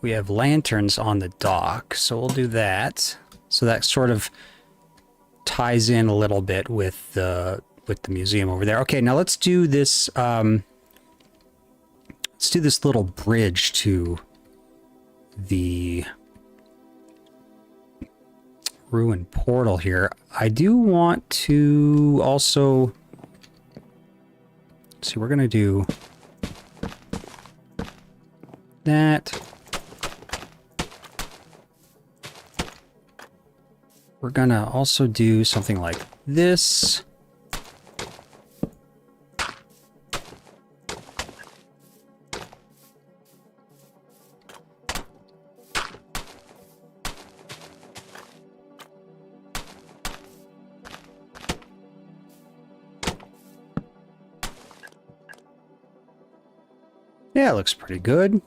we have lanterns on the dock, so we'll do that. So that sort of ties in a little bit with the museum over there. Okay, now let's do this, let's do this little bridge to the ruined portal here. I do want to also see, we're gonna do that. We're gonna also do something like this. Yeah, it looks pretty good.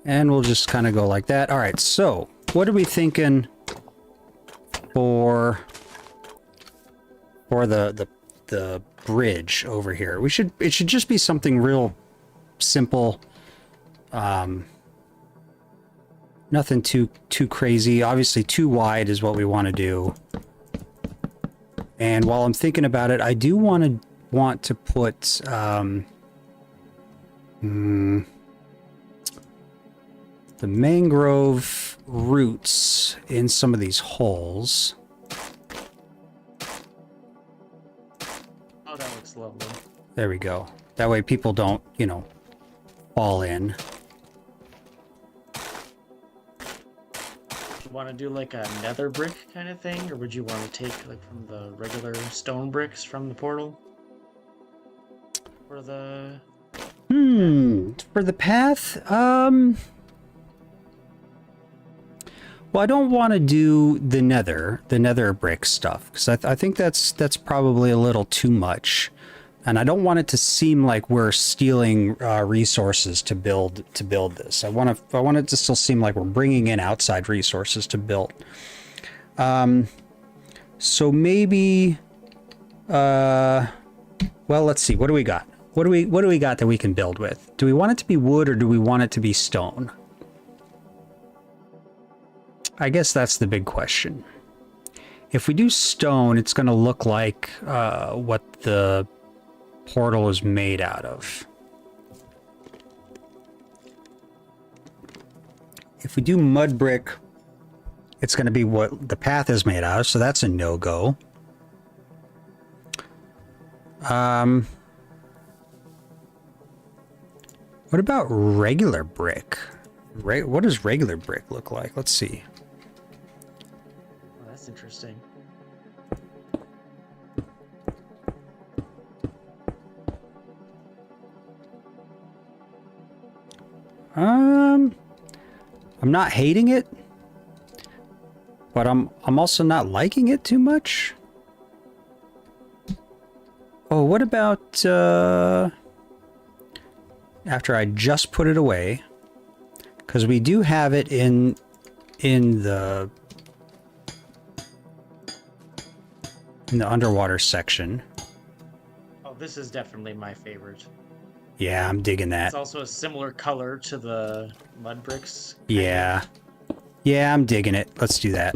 And we'll just kind of go like that. All right, so what are we thinking for the bridge over here? It should just be something real simple. Nothing too crazy. Obviously, too wide is what we want to do. And while I'm thinking about it, I do want to put the mangrove roots in some of these holes. Oh, that looks lovely. There we go. That way people don't, you know, fall in. You want to do like a nether brick kind of thing, or would you want to take like from the regular stone bricks from the portal? For the... For the path, Well, I don't want to do the nether brick stuff, because I think that's probably a little too much, and I don't want it to seem like we're stealing resources to build this. I want it to still seem like we're bringing in outside resources to build. So maybe, well, let's see. What do we got? What do we got that we can build with? Do we want it to be wood or do we want it to be stone? I guess that's the big question. If we do stone, it's going to look like what the portal is made out of. If we do mud brick, it's going to be what the path is made out of, so that's a no-go. What about regular brick? What does regular brick look like? Let's see. Well, that's interesting. I'm not hating it, but I'm also not liking it too much. Oh, what about after I just put it away? Because we do have it in the underwater section. Oh, this is definitely my favorite. Yeah, I'm digging that. It's also a similar color to the mud bricks. Yeah. Yeah, I'm digging it. Let's do that.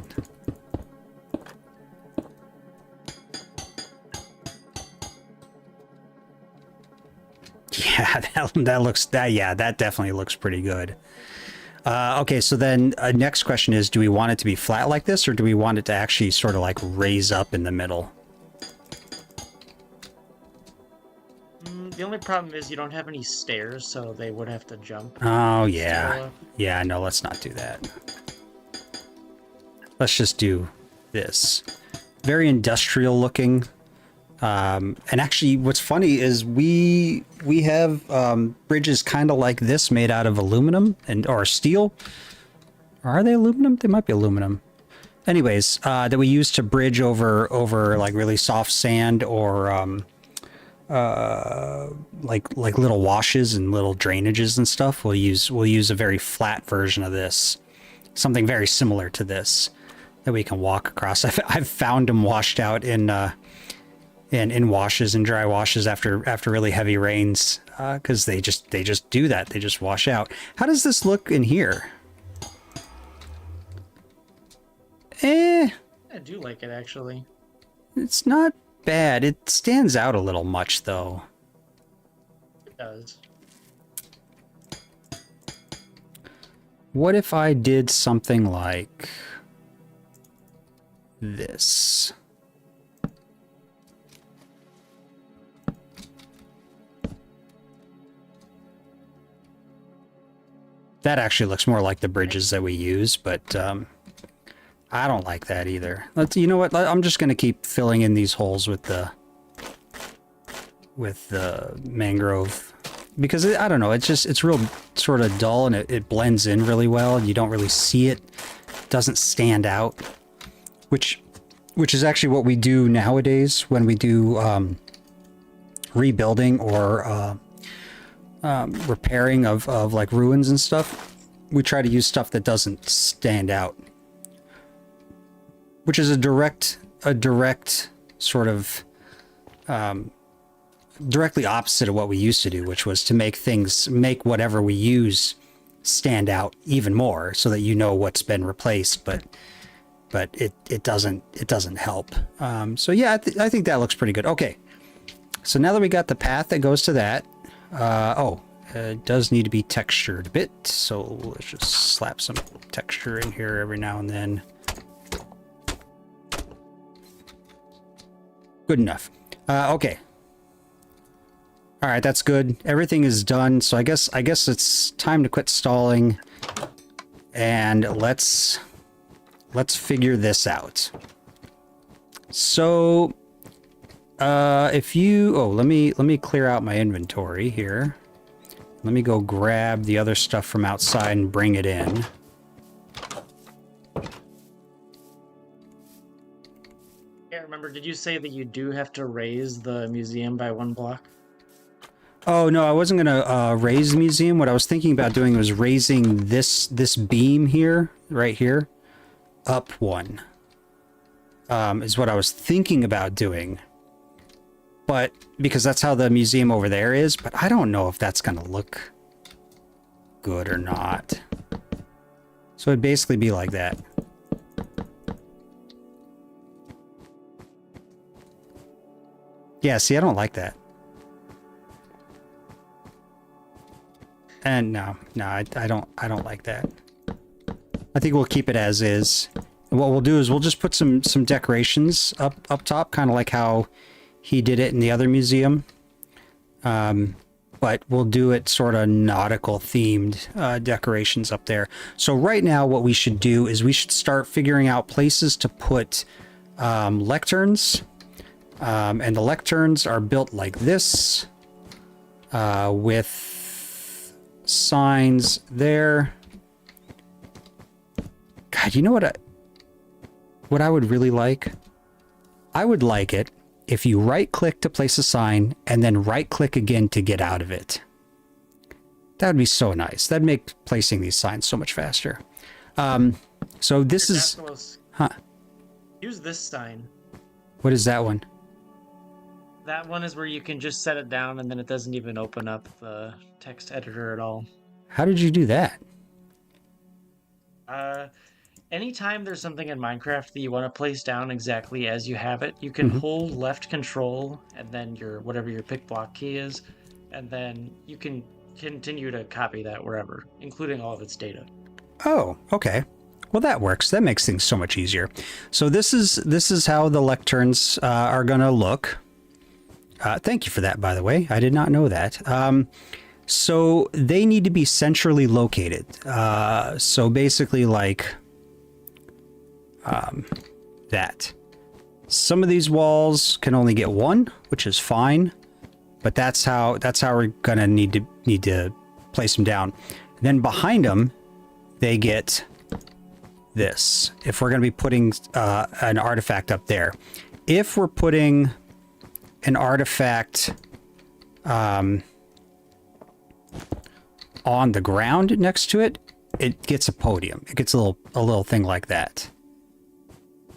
Yeah, that definitely looks pretty good. Okay, so then next question is, do we want it to be flat like this, or do we want it to actually sort of like raise up in the middle? The only problem is you don't have any stairs, so they would have to jump. Oh, yeah. Yeah, no, let's not do that. Let's just do this. Very industrial looking. And actually, what's funny is we have bridges kind of like this made out of aluminum or steel. Or are they aluminum? They might be aluminum. Anyways, that we use to bridge over like really soft sand or like little washes and little drainages and stuff. We'll use a very flat version of this, something very similar to this that we can walk across. I've found them washed out in washes and dry washes after really heavy rains, because they just do that. They just wash out. How does this look in here? I do like it, actually. It's not bad. It stands out a little much, though. It does. What if I did something like this? That actually looks more like the bridges that we use, but I don't like that either. You know what? I'm just going to keep filling in these holes with the mangrove, because I don't know. It's real sort of dull, and it blends in really well. And you don't really see it. It doesn't stand out, which is actually what we do nowadays when we do rebuilding or repairing of like ruins and stuff. We try to use stuff that doesn't stand out, which is a direct sort of directly opposite of what we used to do, which was to make whatever we use stand out even more, so that you know what's been replaced, but it doesn't help. So yeah, I think that looks pretty good. Okay, so now that we got the path that goes to that, it does need to be textured a bit, so let's just slap some texture in here every now and then. Good enough. Okay. All right, that's good. Everything is done, so I guess it's time to quit stalling, and let's figure this out. So, if you, let me clear out my inventory here. Let me go grab the other stuff from outside and bring it in. Remember, did you say that you do have to raise the museum by 1 block? Oh, no, I wasn't going to raise the museum. What I was thinking about doing was raising this beam here, right here, up 1. Is what I was thinking about doing. But, because that's how the museum over there is, but I don't know if that's going to look good or not. So it'd basically be like that. Yeah, see, I don't like that. And no, I don't like that. I think we'll keep it as is. And what we'll do is we'll just put some decorations up top, kind of like how he did it in the other museum. But we'll do it sort of nautical themed decorations up there. So right now what we should do is we should start figuring out places to put lecterns. And the lecterns are built like this, with signs there. God, you know what I would really like? I would like it if you right-click to place a sign and then right-click again to get out of it. That would be so nice. That'd make placing these signs so much faster. So this is... Huh? Use this sign. What is that one? That one is where you can just set it down and then it doesn't even open up the text editor at all. How did you do that? Anytime there's something in Minecraft that you want to place down exactly as you have it, you can hold left control and then whatever your pick block key is, and then you can continue to copy that wherever, including all of its data. Oh, okay. Well, that works. That makes things so much easier. So this is how the lecterns are going to look. Thank you for that, by the way. I did not know that. So they need to be centrally located. So basically like that. Some of these walls can only get 1, which is fine, but that's how we're gonna need to place them down. Then behind them, they get this. If we're gonna be putting an artifact up there, if we're putting an artifact on the ground next to it, it gets a podium. It gets a little thing like that.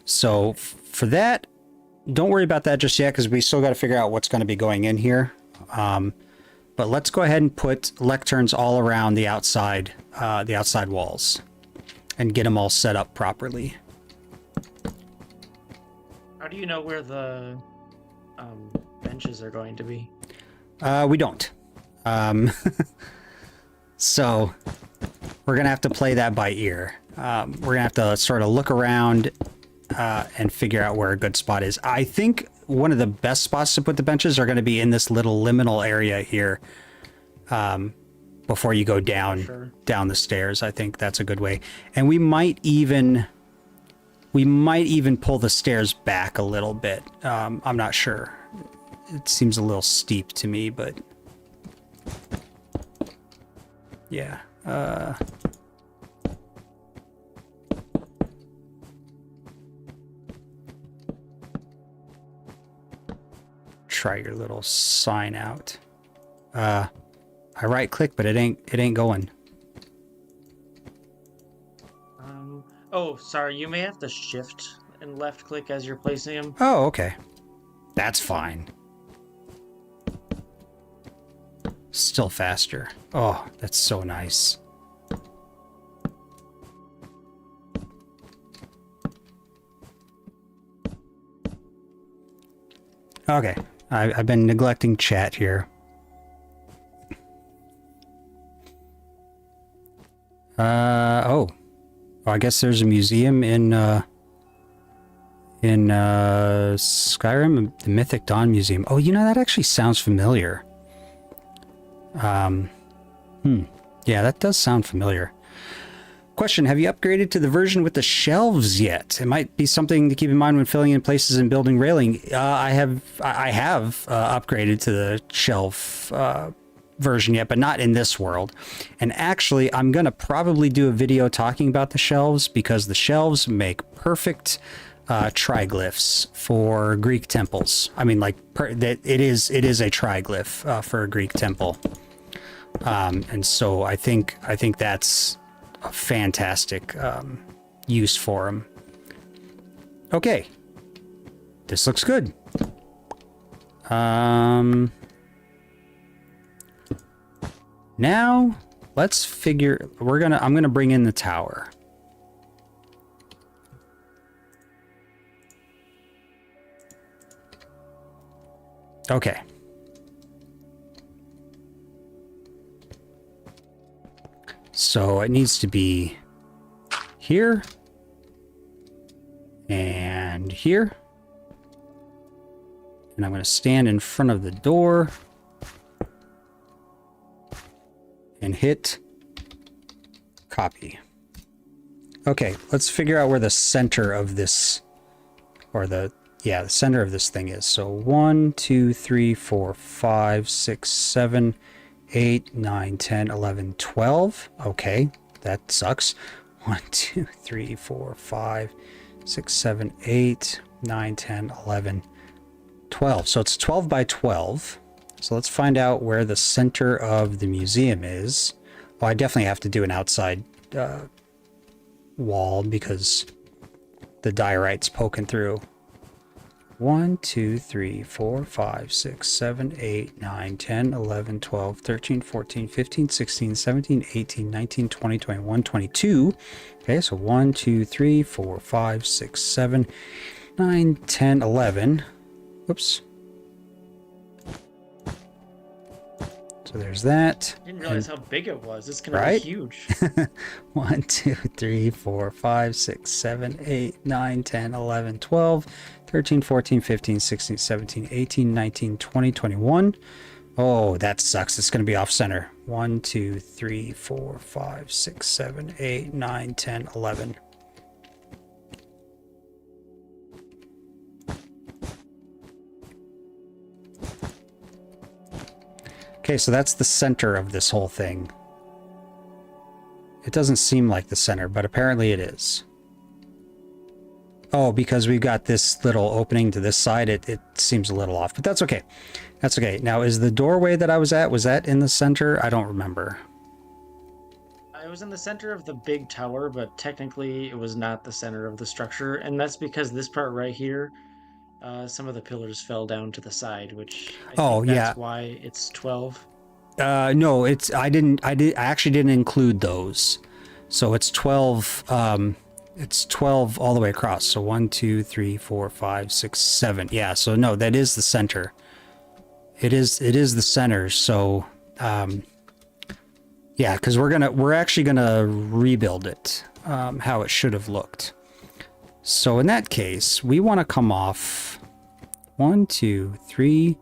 So for that, don't worry about that just yet, because we still got to figure out what's going to be going in here. But let's go ahead and put lecterns all around the outside walls and get them all set up properly. How do you know where the benches are going to be? We don't. So we're gonna have to play that by ear. We're gonna have to sort of look around and figure out where a good spot is. I think one of the best spots to put the benches are going to be in this little liminal area here, before you go down the stairs. I think that's a good way. And we might even pull the stairs back a little bit. I'm not sure. It seems a little steep to me, but yeah. Try your little sign out. I right click, but it ain't going. Oh, sorry. You may have to shift and left click as you're placing them. Oh, okay. That's fine. Still faster. Oh, that's so nice. Okay. I've been neglecting chat here. Oh, I guess there's a museum in Skyrim, the Mythic Dawn Museum. Oh, you know, that actually sounds familiar. Yeah, that does sound familiar. Question, have you upgraded to the version with the shelves yet? It might be something to keep in mind when filling in places and building railing. I have upgraded to the shelf version yet, but not in this world. And actually, I'm going to probably do a video talking about the shelves, because the shelves make perfect triglyphs for Greek temples. I mean, like that it is a triglyph for a Greek temple, and so I think that's a fantastic use for them. Okay, this looks good. Now let's figure. I'm gonna bring in the tower. Okay. So it needs to be here and here. And I'm going to stand in front of the door and hit copy. Okay, let's figure out where the center of this, or the center of this thing is. So 1, 2, 3, 4, 5, 6, 7, 8, 9, 10, 11, 12. Okay, that sucks. 1, 2, 3, 4, 5, 6, 7, 8, 9, 10, 11, 12. So it's 12 by 12. So let's find out where the center of the museum is. Oh, I definitely have to do an outside wall because the diorite's poking through. 1, 2, 3, 4, 5, 6, 7, 8, 9, 10, 11, 12, 13, 14, 15, 16, 17, 18, 19, 20, 21, 22. Okay, so 1, 2, 3, 4, 5, 6, 7, 9, 10, 11. Oops. So there's that. I didn't realize how big it was. It's going to be huge. 1, 2, 3, 4, 5, 6, 7, 8, 9, 10, 11, 12, 13, 14, 15, 16, 17, 18, 19, 20, 21. Oh, that sucks. It's going to be off center. 1, 2, 3, 4, 5, 6, 7, 8, 9, 10, 11. Okay, so that's the center of this whole thing. It doesn't seem like the center, but apparently it is. Oh, because we've got this little opening to this side, it seems a little off, but that's okay. That's okay. Now, is the doorway that I was at, was that in the center? I don't remember. It was in the center of the big tower, but technically it was not the center of the structure, and that's because this part right here, some of the pillars fell down to the side, which I think that's why it's 12. No, I actually didn't include those. So it's 12, it's 12 all the way across. So 1, 2, 3, 4, 5, 6, 7. Yeah, so no, that is the center. It is the center. So, yeah, because we're actually gonna rebuild it, how it should have looked. So in that case, we want to come off 1, 2, 3.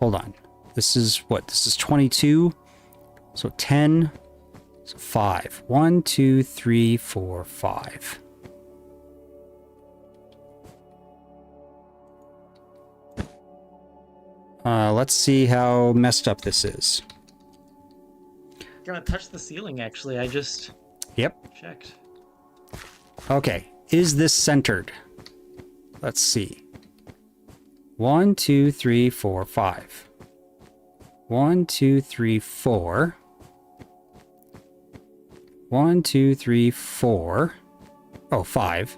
Hold on. This is what? This is 22. So 10. So 5. 1, 2, 3, 4, 5. Let's see how messed up this is. Gonna touch the ceiling, actually. I just checked. Okay, is this centered? Let's see. 1, 2, 3, 4, 5. 1, 2, 3, 4. 1, 2, 3, 4. Oh, 5.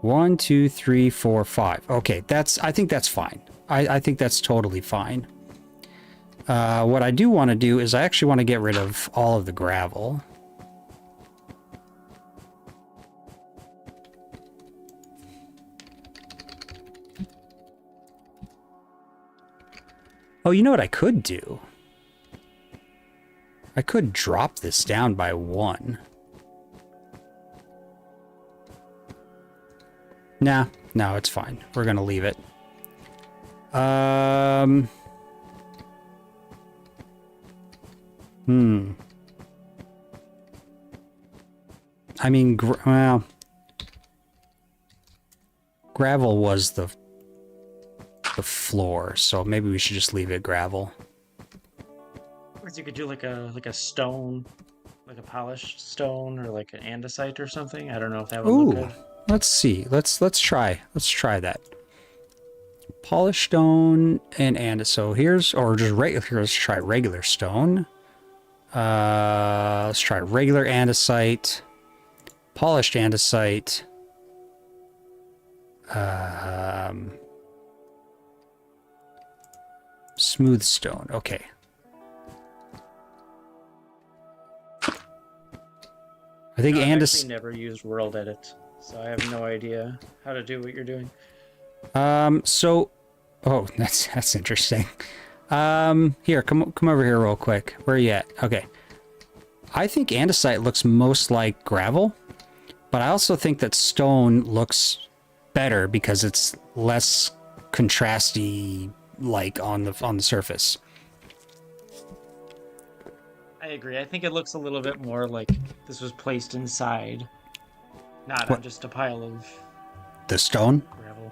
1, 2, 3, 4, 5. Okay, I think that's fine. I think that's totally fine. What I do want to do is I actually want to get rid of all of the gravel. Oh, you know what I could do? I could drop this down by 1. Nah, no, it's fine. We're gonna leave it. I mean, well, gravel was the floor, so maybe we should just leave it gravel. Or you could do like a stone like a polished stone or like an andesite or something. I don't know if that would look Ooh, good. let's see. Let's try. Let's try that. Polished stone and andesite. So here's, or just regular. Let's try regular stone. Let's try regular andesite. Polished andesite. Smooth stone. Okay. I think I've andesite. actually never used World Edit, so I have no idea how to do what you're doing. So, oh, that's interesting. Here, come over here real quick. Where are you at? Okay. I think andesite looks most like gravel, but I also think that stone looks better because it's less contrasty, like on the surface. I agree. I think it looks a little bit more like this was placed inside, not What? on just a pile of The stone? gravel.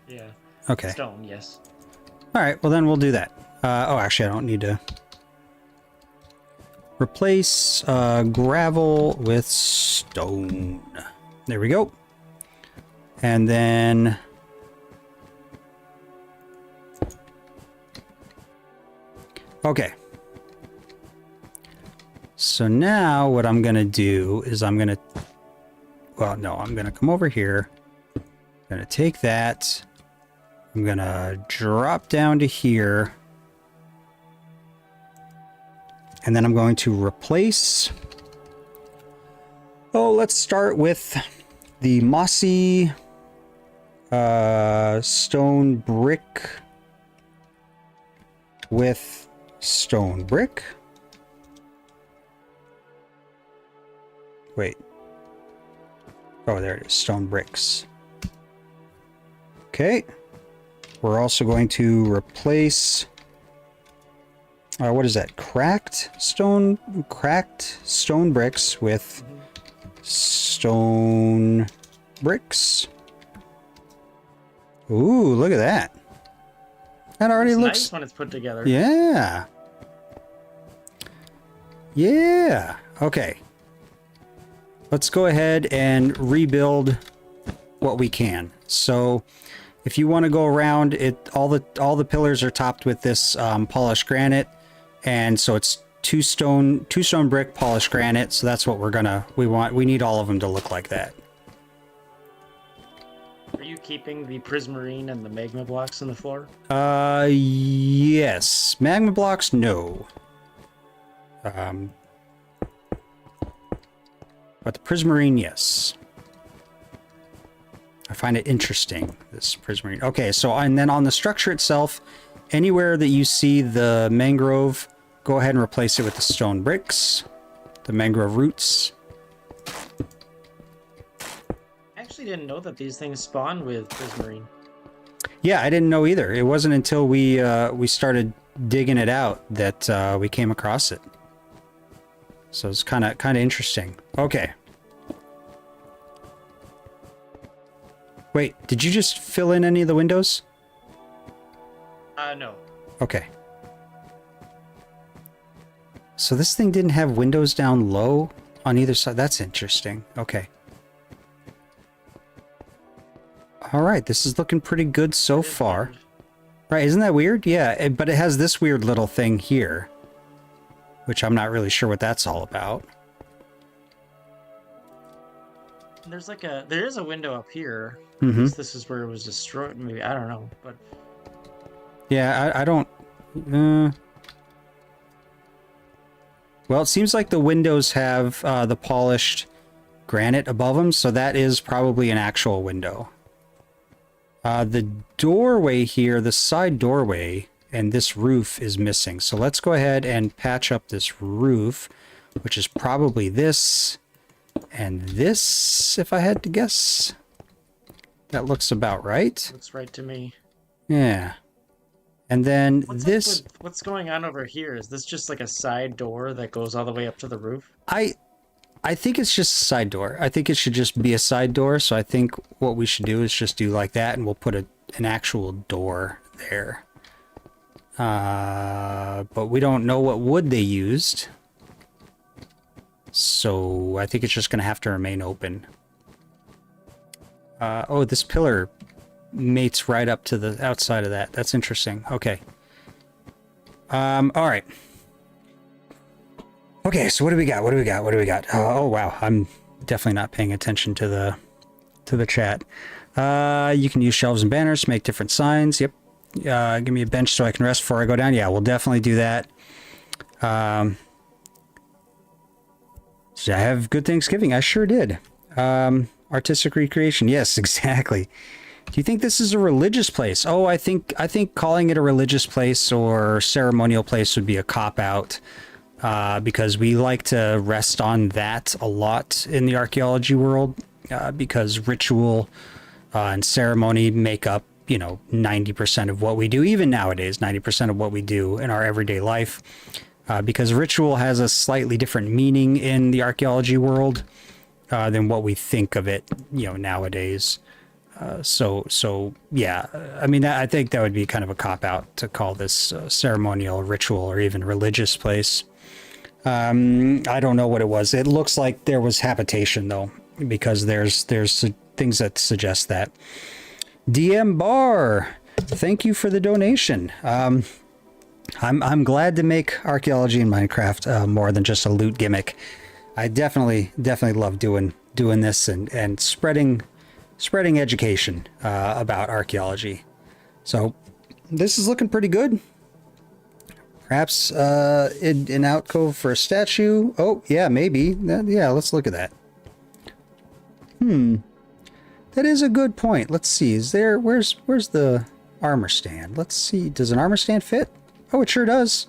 Yeah. Okay. Stone, yes. All right. Well, then we'll do that. Oh, actually, I don't need to replace gravel with stone. There we go. And then okay. So now what I'm going to do is I'm going to, well, no, I'm going to come over here. I'm going to take that. I'm going to drop down to here. And then I'm going to replace, oh, let's start with the mossy stone brick with stone brick. Wait. Oh, there it is. Stone bricks. Okay. We're also going to replace, what is that? Cracked stone bricks with stone bricks. Ooh, look at that. That already looks nice when it's put together. Yeah. Yeah. Okay. Let's go ahead and rebuild what we can. So if you want to go around it, all the pillars are topped with this polished granite, and so it's two stone brick polished granite. So that's what we need all of them to look like that. Are you keeping the prismarine and the magma blocks in the floor? Yes. Magma blocks, no. But the prismarine, yes. I find it interesting, this prismarine. Okay, so and then on the structure itself, anywhere that you see the mangrove, go ahead and replace it with the stone bricks, the mangrove roots. I actually didn't know that these things spawn with prismarine. Yeah, I didn't know either. It wasn't until we started digging it out that we came across it. So it's kind of interesting. Okay. Wait, did you just fill in any of the windows? No. Okay. So this thing didn't have windows down low on either side. That's interesting. Okay. All right, this is looking pretty good so far. Weird. Right, isn't that weird? Yeah, but it has this weird little thing here, which I'm not really sure what that's all about. There's like there is a window up here. Mm-hmm. This is where it was destroyed. Maybe, I don't know, but Yeah, I don't. Well, it seems like the windows have the polished granite above them, so that is probably an actual window. The doorway here, the side doorway, and this roof is missing. So let's go ahead and patch up this roof, which is probably this and this, if I had to guess. That looks about right. looks right to me. Yeah. And then What's going on over here? Is this just like a side door that goes all the way up to the roof? I think it's just a side door. I think it should just be a side door. So I think what we should do is just do like that, and we'll put an actual door there. But we don't know what wood they used. So I think it's just going to have to remain open. Oh, this pillar mates right up to the outside of that. That's interesting. Okay. All right. Okay, so what do we got? What do we got? What do we got? Oh, wow. I'm definitely not paying attention to the chat. You can use shelves and banners to make different signs. Yep. Give me a bench so I can rest before I go down. Yeah, we'll definitely do that. Did I have good Thanksgiving? I sure did. Artistic recreation. Yes, exactly. Do you think this is a religious place? Oh, I think calling it a religious place or ceremonial place would be a cop-out. Because we like to rest on that a lot in the archaeology world, because ritual and ceremony make up, 90% of what we do, even nowadays, 90% of what we do in our everyday life, because ritual has a slightly different meaning in the archaeology world than what we think of it, nowadays. So yeah, I mean, I think that would be kind of a cop-out to call this ceremonial, ritual, or even religious place. I don't know what it was. It looks like there was habitation though, because there's things that suggest that. DM Bar, thank you for the donation. I'm glad to make archaeology in Minecraft more than just a loot gimmick. I definitely love doing this and spreading education about archaeology. So this is looking pretty good. Perhaps an alcove for a statue. Oh, yeah, maybe. Yeah, let's look at that. That is a good point. Let's see. Where's the armor stand? Let's see. Does an armor stand fit? Oh, it sure does.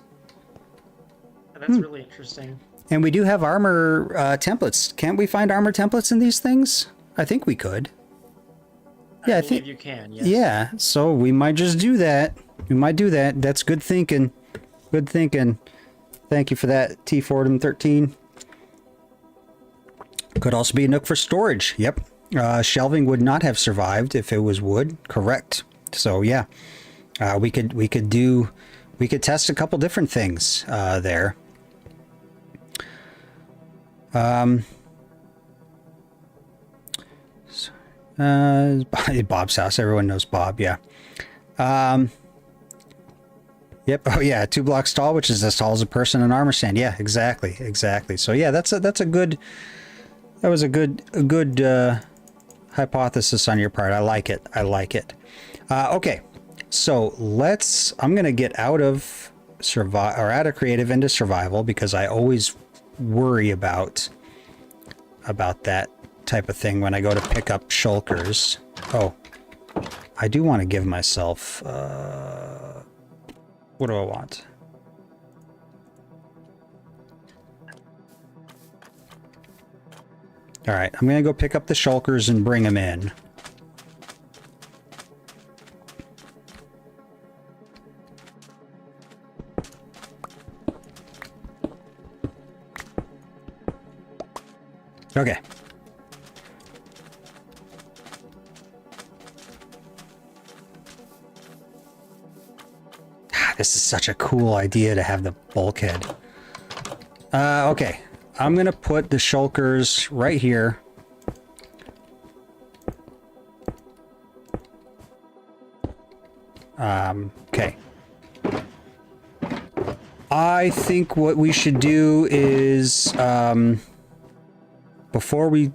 That's really interesting. And we do have armor templates. Can't we find armor templates in these things? I think we could. Yeah, I think you can. Yes. Yeah, so we might just do that. We might do that. That's good thinking. Good thinking. Thank you for that, T Fordham 13. Could also be a nook for storage. Yep. Shelving would not have survived if it was wood. Correct. So yeah, we could test a couple different things there. Bob's house. Everyone knows Bob. Yeah. Yep. Oh yeah, 2 blocks tall, which is as tall as a person in armor stand. Yeah, exactly. So yeah, that was a good hypothesis on your part. I like it. Okay, so I'm gonna get out of creative into survival, because I always worry about that type of thing when I go to pick up shulkers. Oh, I do want to give myself what do I want? All right, I'm going to go pick up the shulkers and bring them in. Okay. This is such a cool idea to have the bulkhead. Okay, I'm gonna put the shulkers right here. Okay. I think what we should do is, before we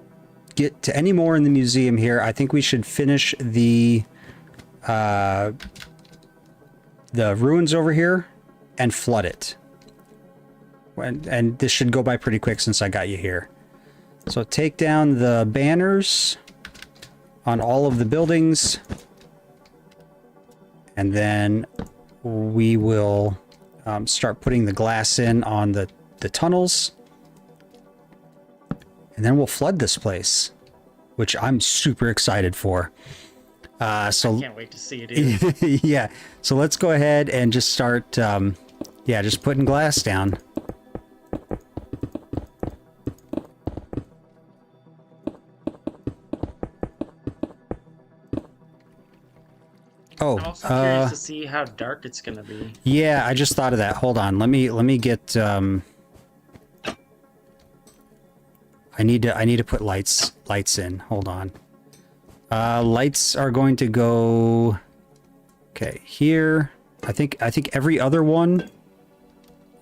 get to any more in the museum here, I think we should finish the ruins over here and flood it. And this should go by pretty quick since I got you here. So take down the banners on all of the buildings, and then we will start putting the glass in on the tunnels, and then we'll flood this place, which I'm super excited for. So I can't wait to see it either. Yeah, so let's go ahead and just start just putting glass down. Oh, I'm also curious to see how dark it's gonna be. Yeah, I just thought of that. Hold on, let me get I need to put lights in. Hold on. Lights are going to go, okay, here. I think every other one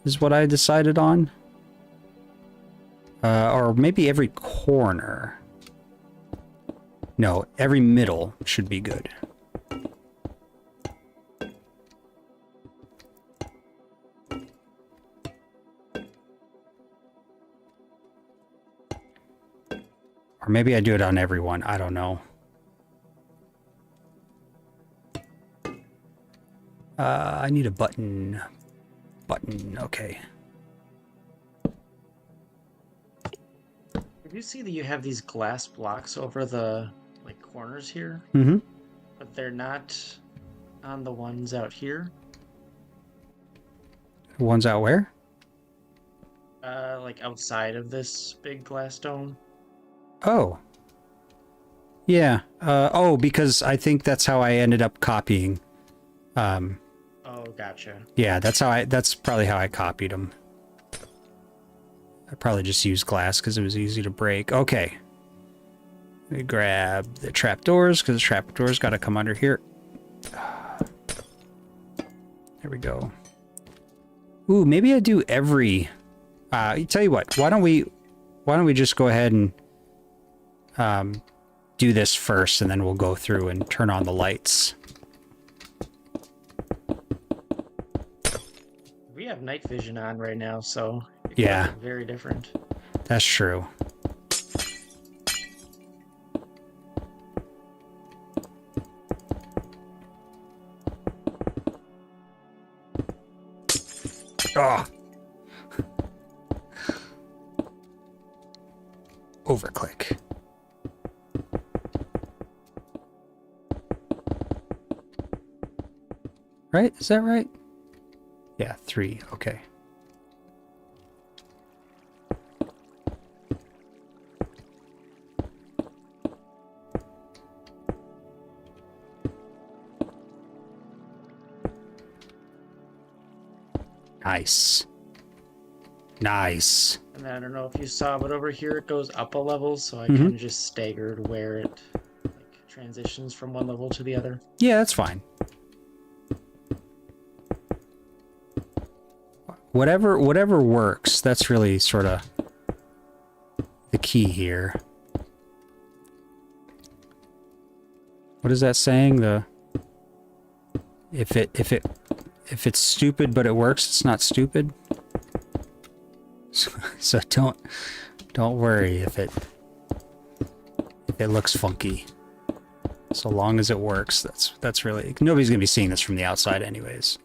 is what I decided on. Or maybe every corner. No, every middle should be good. Or maybe I do it on everyone. I don't know. I need a button. Button, okay. Did you see that you have these glass blocks over the like corners here? Mm-hmm. But they're not on the ones out here. The ones out where? Like outside of this big glass dome. Oh. Yeah. Oh, because I think that's how I ended up copying. Oh, gotcha. Yeah, that's probably how I copied them. I probably just used glass because it was easy to break. Okay. Let me grab the trapdoors because the trapdoors got to come under here. There we go. Ooh, maybe I do every. Tell you what. Why don't we just go ahead and do this first, and then we'll go through and turn on the lights. We have night vision on right now, so it yeah, look very different. That's true. Oh. Overclick. Right? Is that right? Yeah, 3. Okay. Nice. Nice. And I don't know if you saw, but over here it goes up a level, so I kind of just staggered where it like transitions from one level to the other. Yeah, that's fine. Whatever works. That's really sort of the key here. What is that saying? If it's stupid but it works, it's not stupid. So don't worry if it looks funky. So long as it works, that's really, nobody's gonna be seeing this from the outside anyways.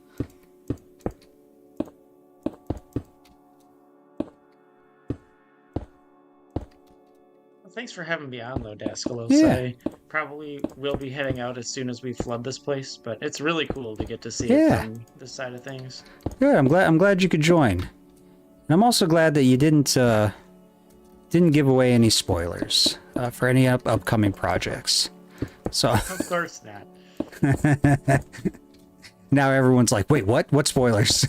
Thanks for having me on, though, Daskalos. Yeah. I probably will be heading out as soon as we flood this place, but it's really cool to get to see Yeah. it from this side of things. Good. I'm glad you could join, and I'm also glad that you didn't give away any spoilers for any upcoming projects. So Of course not. now everyone's like, wait, what? What spoilers?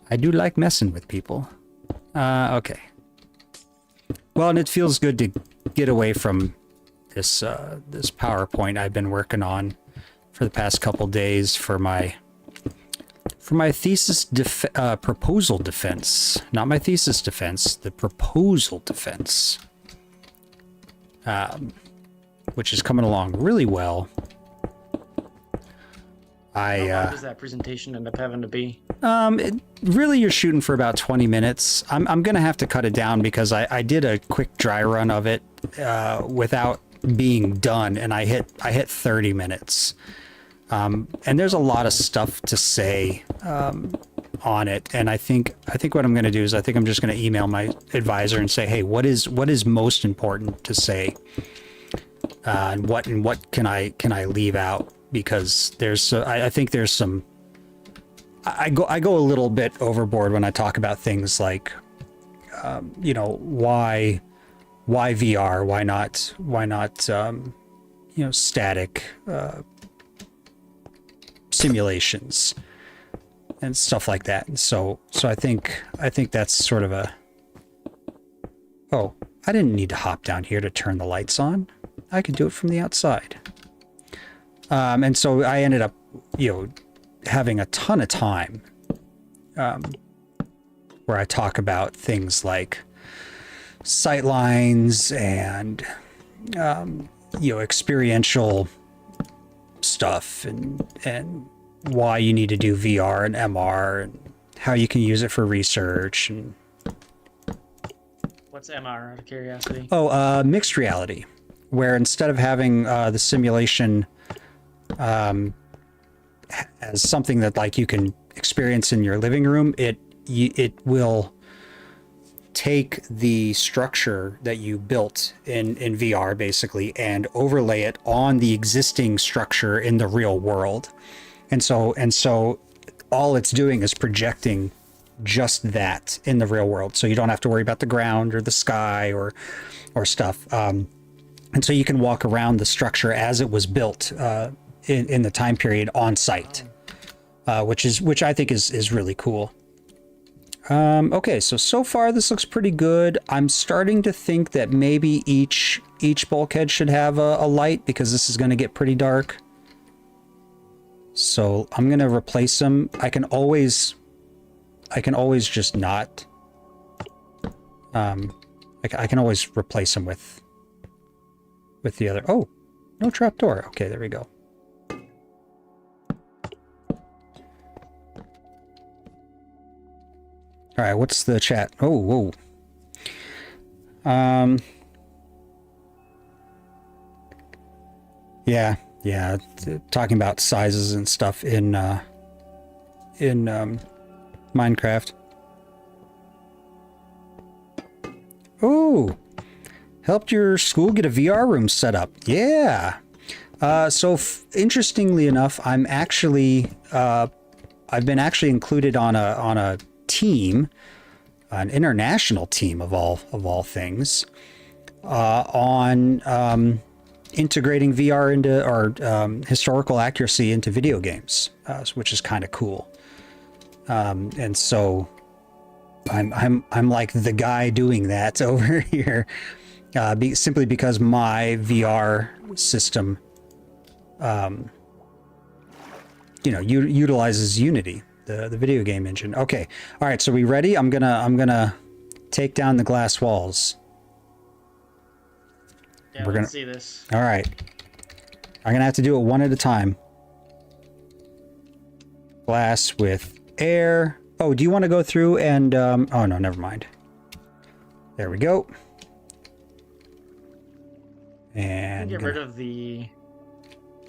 I do like messing with people. Okay. Well, and it feels good to get away from this this PowerPoint I've been working on for the past couple days for my thesis proposal defense. Not my thesis defense, the proposal defense. Which is coming along really well. How long does that presentation end up having to be? Really, you're shooting for about 20 minutes. I'm gonna have to cut it down because I did a quick dry run of it without being done, and I hit 30 minutes. And there's a lot of stuff to say on it, and I think what I'm gonna do is I think I'm just gonna email my advisor and say, hey, what is most important to say, and what can I leave out, because there's I think there's some. I go a little bit overboard when I talk about things like, you know, why VR, why not, you know, static simulations. and stuff like that. And so I think that's sort of a, oh, I didn't need to hop down here to turn the lights on. I could do it from the outside. And so I ended up, you know, having a ton of time where I talk about things like sightlines and, you know, experiential stuff and why you need to do VR and MR and how you can use it for research. And what's MR, out of curiosity? Oh, mixed reality, where instead of having the simulation as something that like you can experience in your living room, it will take the structure that you built in VR basically and overlay it on the existing structure in the real world. And so all it's doing is projecting just that in the real world. So you don't have to worry about the ground or the sky or stuff. And so you can walk around the structure as it was built in the time period on site, which I think is really cool. Okay, so far this looks pretty good. I'm starting to think that maybe each bulkhead should have a light because this is going to get pretty dark. So I'm going to replace them. I can always just not. I can always replace them with the other. Oh, no trapdoor. Okay, there we go. All right, what's the chat? Oh, whoa. Yeah, talking about sizes and stuff in Minecraft. Oh, helped your school get a VR room set up. Yeah. So interestingly enough, I'm actually I've been actually included on a team, an international team of all things, on integrating VR into or historical accuracy into video games, which is kind of cool. And so I'm like the guy doing that over here, simply because my VR system, utilizes Unity, the video game engine. Okay, all right. So we ready? I'm gonna take down the glass walls. Yeah, let's see this. All right. I'm gonna have to do it one at a time. Glass with air. Oh, do you want to go through and oh no, never mind. There we go. And get rid of the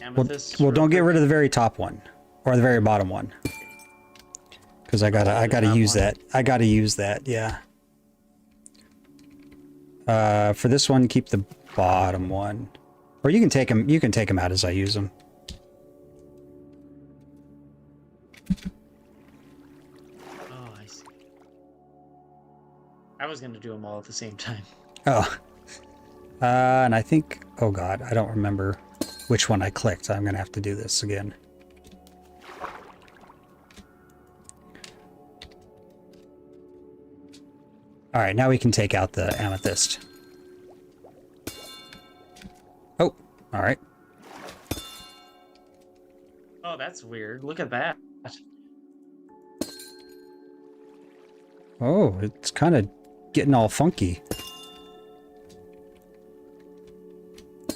amethyst. Well, don't get rid of the very top one or the very bottom one, because I gotta use that. I gotta use that. Yeah. For this one, keep the bottom one, or you can take them. You can take them out as I use them. Oh, I see. I was gonna do them all at the same time. Oh. And I think, oh god, I don't remember which one I clicked. I'm gonna have to do this again. All right, now we can take out the amethyst. Oh, all right. Oh, that's weird. Look at that. Oh, it's kind of getting all funky. I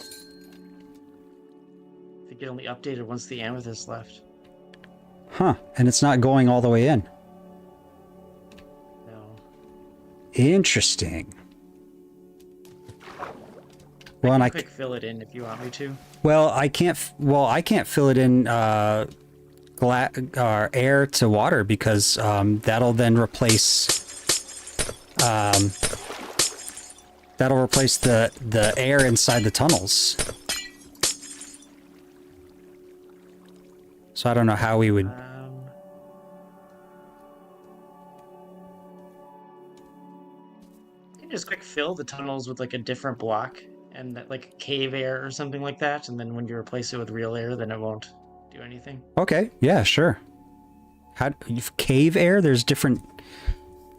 think it only updated once the amethyst left. Huh, and it's not going all the way in. No. Interesting. Well, and I can quick fill it in if you want me to. Well, I can't fill it in air to water because that'll then replace the air inside the tunnels. So I don't know how we would. You can just quick fill the tunnels with like a different block and that, like cave air or something like that, and then when you replace it with real air, then it won't do anything. Okay, yeah, sure. How cave air? There's different.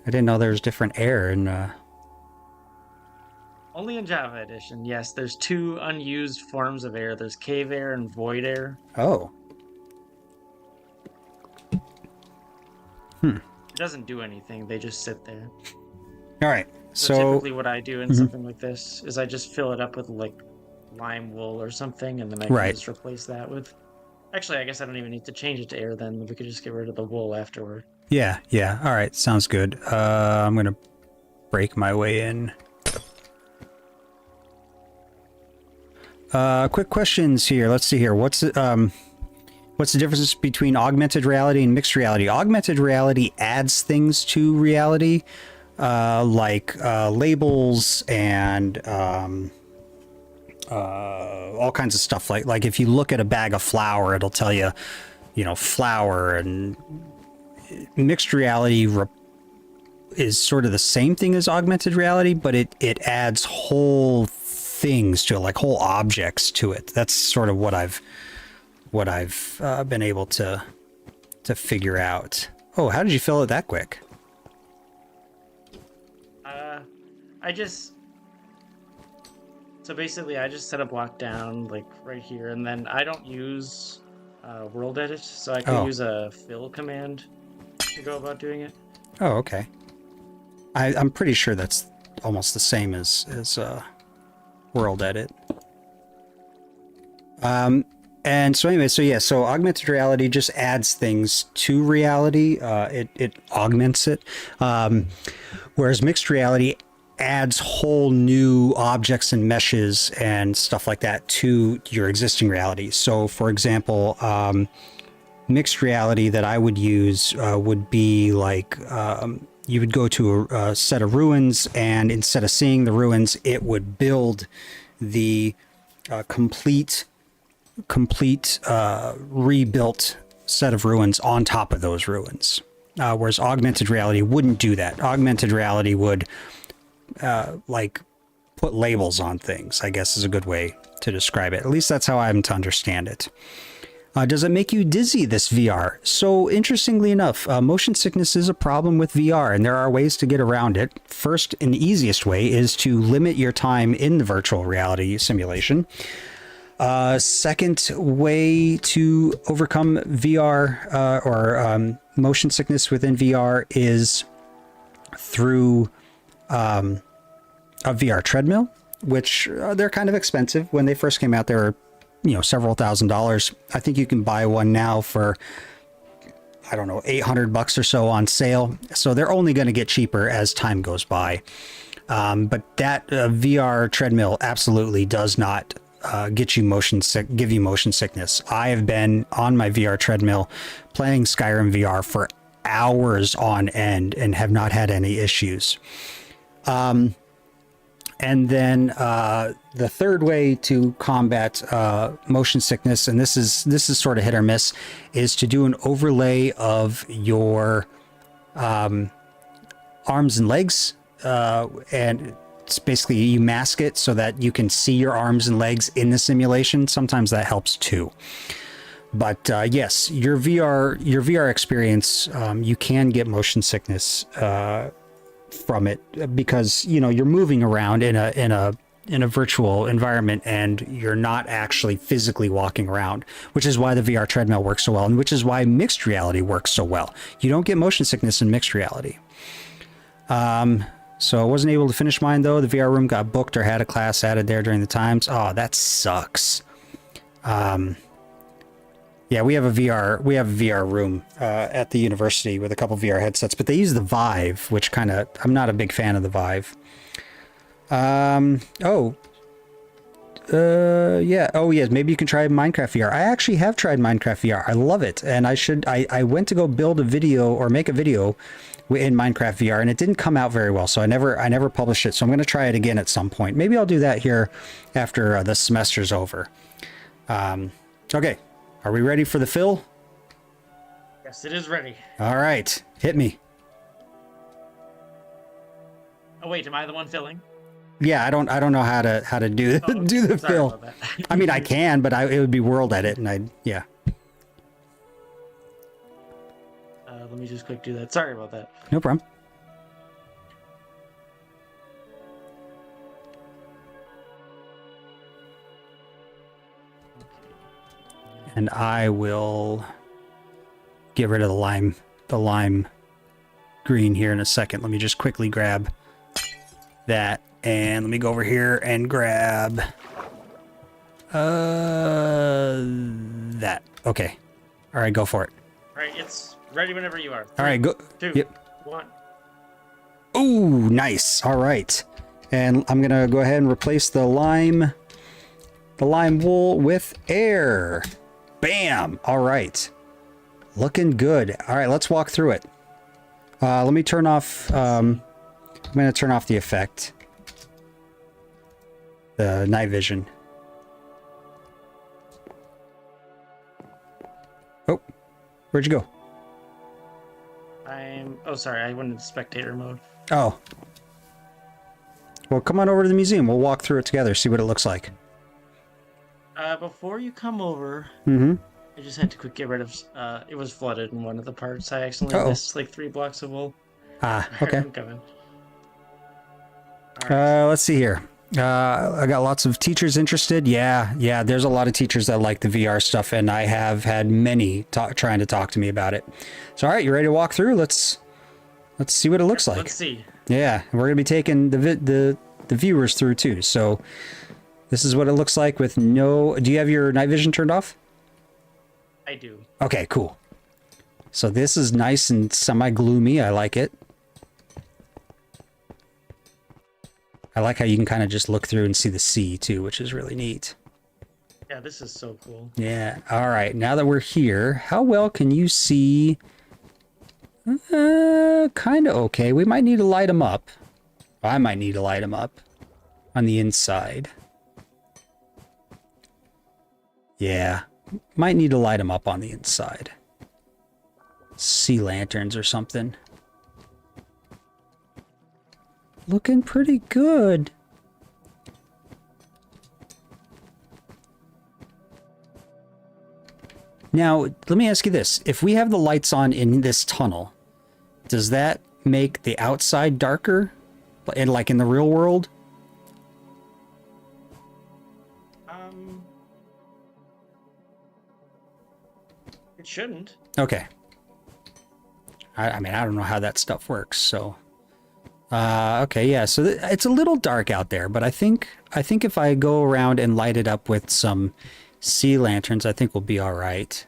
I didn't know there was different air in. Only in Java Edition, yes. There's two unused forms of air. There's cave air and void air. Oh. It doesn't do anything. They just sit there. All right. So typically what I do in something like this is I just fill it up with like lime wool or something, and then I can just replace that with... Actually, I guess I don't even need to change it to air then. We could just get rid of the wool afterward. Yeah, yeah. All right, sounds good. I'm going to break my way in. Quick questions here. Let's see here. What's the difference between augmented reality and mixed reality? Augmented reality adds things to reality, like labels and all kinds of stuff. Like if you look at a bag of flour, it'll tell you, you know, flour. And mixed reality is sort of the same thing as augmented reality, but it adds whole things to it, like whole objects to it. That's sort of what I've been able to figure out. Oh, how did you fill it that quick? So basically I just set a block down like right here, and then I don't use world edit, so I can use a fill command to go about doing it. Oh, okay. I'm pretty sure that's almost the same as world edit. And so anyway, so augmented reality just adds things to reality. It augments it. Whereas mixed reality adds whole new objects and meshes and stuff like that to your existing reality. So for example, mixed reality that I would use would be like, you would go to a set of ruins, and instead of seeing the ruins, it would build the complete rebuilt set of ruins on top of those ruins. Whereas augmented reality wouldn't do that. Augmented reality would like put labels on things, I guess is a good way to describe it. At least that's how I'm to understand it. Does it make you dizzy, this VR? So interestingly enough, motion sickness is a problem with VR, and there are ways to get around it. First and easiest way is to limit your time in the virtual reality simulation. Second way to overcome VR or motion sickness within VR is through a VR treadmill, which they're kind of expensive. When they first came out, they were, you know, several $1,000s. I think you can buy one now for, I don't know, $800 or so on sale. So they're only going to get cheaper as time goes by. But that VR treadmill absolutely does not give you motion sickness. I have been on my VR treadmill playing Skyrim VR for hours on end and have not had any issues. And then the third way to combat motion sickness, and this is sort of hit or miss, is to do an overlay of your arms and legs, and it's basically you mask it so that you can see your arms and legs in the simulation. Sometimes that helps too. But yes, your VR experience, you can get motion sickness from it, because you know you're moving around in a virtual environment and you're not actually physically walking around, which is why the VR treadmill works so well, and which is why mixed reality works so well. You don't get motion sickness in mixed reality. So I wasn't able to finish mine though. The VR room got booked or had a class added there during the times. Oh, that sucks. Yeah, we have a VR room at the university with a couple VR headsets, but they use the Vive, which I'm not a big fan of the Vive. Yeah. Oh, yes. Maybe you can try Minecraft VR. I actually have tried Minecraft VR. I love it, and I went to go build a video or make a video in Minecraft VR, and it didn't come out very well, so I never published it. So I'm going to try it again at some point. Maybe I'll do that here after the semester's over. Okay. Are we ready for the fill? Yes, it is ready. All right, hit me. Oh wait, am I the one filling? Yeah, I don't know how to do do the fill. I mean, I can, but it would be world edit, and yeah. Let me just quick do that. Sorry about that. No problem. And I will get rid of the lime green here in a second. Let me just quickly grab that, and let me go over here and grab that. Okay. All right, go for it. All right, it's ready whenever you are. 3, all right, go. 2, yep. 1. Ooh, nice. All right. And I'm going to go ahead and replace the lime wool with air. Bam. All right. Looking good. All right, let's walk through it. Let me turn off, I'm going to turn off the effect. The night vision. Oh, where'd you go? Oh, sorry, I went into spectator mode. Oh. Well, come on over to the museum. We'll walk through it together, see what it looks like. Before you come over, Mm-hmm. I just had to quick get rid of, it was flooded in one of the parts. I accidentally missed like 3 blocks of wool. Ah, okay. I'm coming. Right. Let's see here. I got lots of teachers interested. Yeah, there's a lot of teachers that like the VR stuff, and I have had many trying to talk to me about it. So, all right, you ready to walk through? Let's see what it looks like. Let's see. Yeah, we're gonna be taking the viewers through too. So, this is what it looks like with no. Do you have your night vision turned off? I do. Okay, cool. So this is nice and semi-gloomy. I like it. I like how you can kind of just look through and see the sea too, which is really neat. Yeah, this is so cool. Yeah. All right. Now that we're here, how well can you see? Kind of okay. We might need to light them up. I might need to light them up on the inside. Yeah. Might need to light them up on the inside. Sea lanterns or something. Looking pretty good. Now, let me ask you this. If we have the lights on in this tunnel, does that make the outside darker? And like in the real world? It shouldn't. Okay. I mean, I don't know how that stuff works, so... okay, yeah, so it's a little dark out there, but I think if I go around and light it up with some sea lanterns, I think we'll be all right.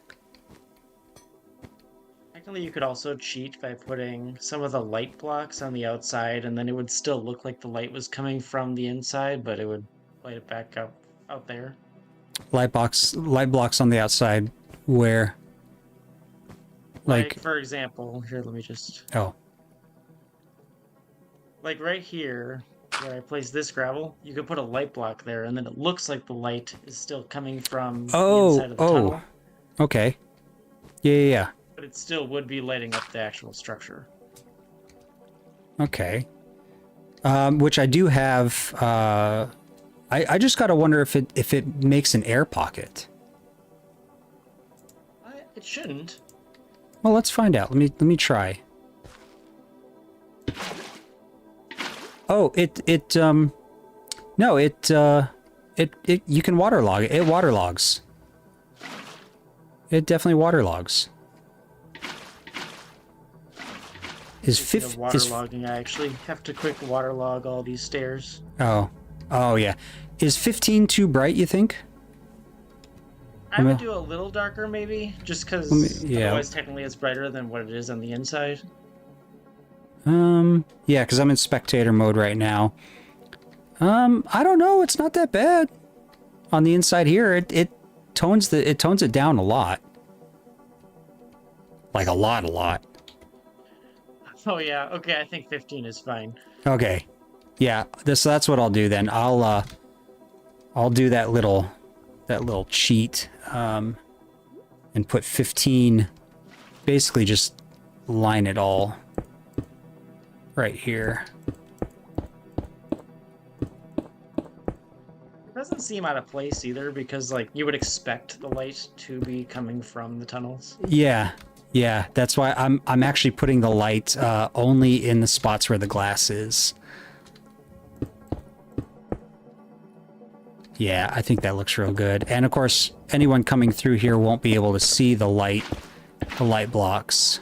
Technically, you could also cheat by putting some of the light blocks on the outside, and then it would still look like the light was coming from the inside, but it would light it back up out there. Light blocks on the outside, where? Like for example, here, let me just... Oh. Like right here, where I place this gravel, you could put a light block there, and then it looks like the light is still coming from the inside of the tunnel. Okay. Yeah. But it still would be lighting up the actual structure. Okay. Which I do have. I just gotta wonder if it makes an air pocket. It shouldn't. Well, let's find out. Let me try. Oh, no, it you can waterlog it. It waterlogs. It definitely waterlogs. Waterlogging, I actually have to quick waterlog all these stairs. Oh yeah. Is 15 too bright, you think? I would do a little darker, maybe, just because otherwise technically it's brighter than what it is on the inside. Yeah, because I'm in spectator mode right now. I don't know. It's not that bad. On the inside here, it tones it down a lot. Like a lot. Oh yeah. Okay, I think 15 is fine. Okay. Yeah. That's what I'll do then. I'll do that little cheat, and put 15. Basically, just line it all right here. It doesn't seem out of place either, because like you would expect the light to be coming from the tunnels. Yeah, Yeah, that's why I'm actually putting the light only in the spots where the glass is. Yeah, I think that looks real good. And of course, anyone coming through here won't be able to see the light blocks.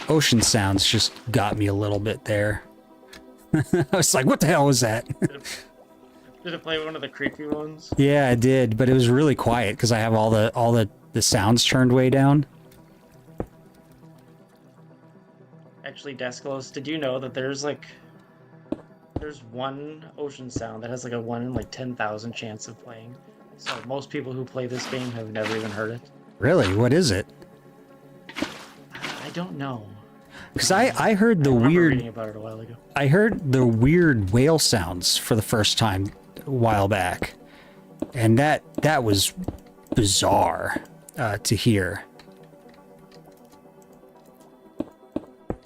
Ocean sounds just got me a little bit there. I was like, what the hell was that? Did it play one of the creepy ones? Yeah, I did, but it was really quiet because I have all the sounds turned way down. Actually, Desclos, did you know that there's one ocean sound that has like a 1 in like 10,000 chance of playing? So most people who play this game have never even heard it. Really? What is it? I don't know. Because I heard the I remember weird... reading about it a while ago. I heard the weird whale sounds for the first time a while back. And that was bizarre to hear.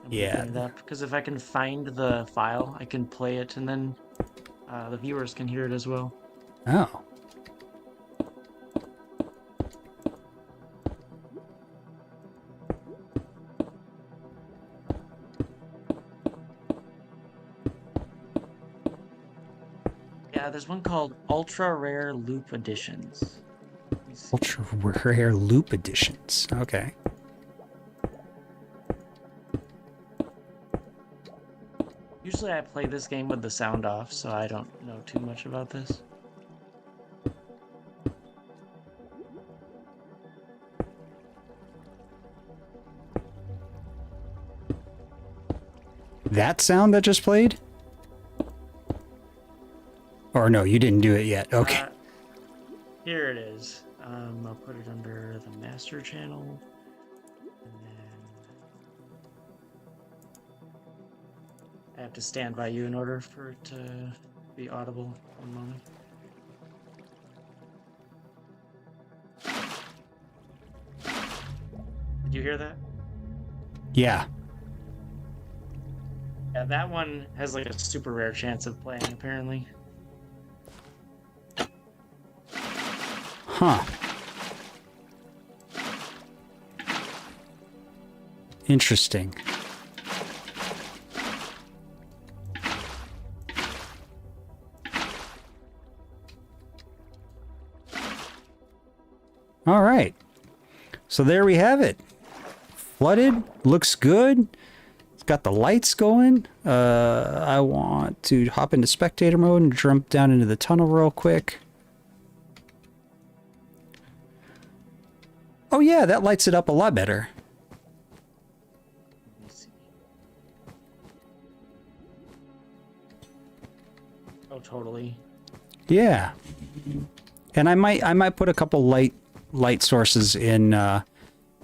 Yeah. Because if I can find the file, I can play it, and then the viewers can hear it as well. Oh. Yeah, there's one called Ultra Rare Loop Editions. Ultra Rare Loop Editions. Okay. Usually I play this game with the sound off, so I don't know too much about this. That sound that just played? Or no, you didn't do it yet. Okay. Here it is. I'll put it under the master channel. And then I have to stand by you in order for it to be audible. One moment. Did you hear that? Yeah. Yeah, that one has like a super rare chance of playing, apparently. Huh. Interesting. All right. So there we have it. Flooded. Looks good. It's got the lights going. I want to hop into spectator mode and jump down into the tunnel real quick. Oh yeah, that lights it up a lot better. Let me see. Oh, totally. Yeah. And I might put a couple light sources in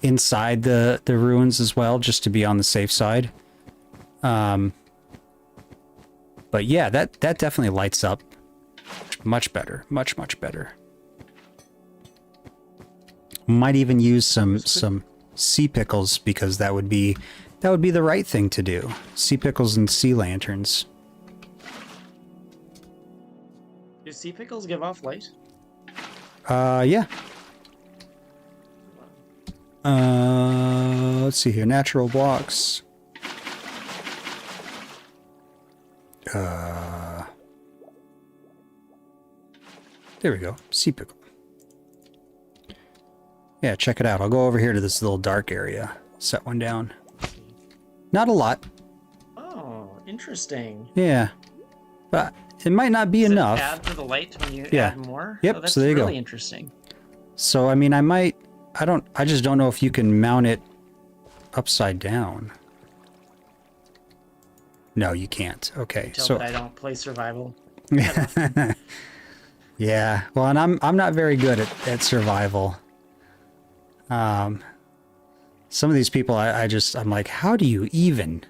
inside the ruins as well, just to be on the safe side. But yeah, that definitely lights up much better, much better. Might even use some sea pickles, because that would be the right thing to do. Sea pickles and sea lanterns. Do sea pickles give off light? Yeah. Let's see here. Natural blocks. There we go. Sea pickle. Yeah, check it out. I'll go over here to this little dark area. Set one down. Not a lot. Oh, interesting. Yeah. But it might not be enough. Does it add to the light when you Yeah. add more? Yep, Oh, that's so there you really go. interesting. So, I mean, I just don't know if you can mount it upside down. No, you can't. Okay. Tell So that I don't play survival. yeah. Well, and I'm not very good at survival. Some of these people I'm like, how do you even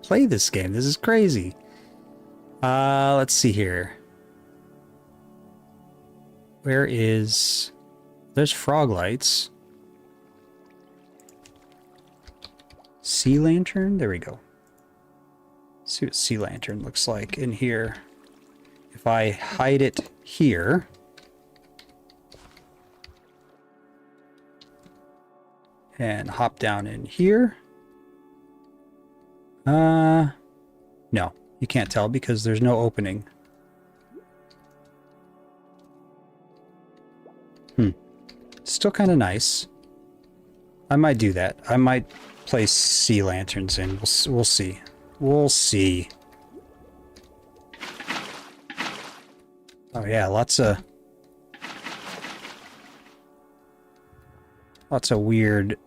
play this game? This is crazy. Let's see here. There's frog lights. Sea lantern? There we go. See what sea lantern looks like in here. if I hide it here... and hop down in here... no, you can't tell because there's no opening. Still kind of nice. I might do that. I might place sea lanterns in. We'll see. We'll see. Oh yeah, lots of weird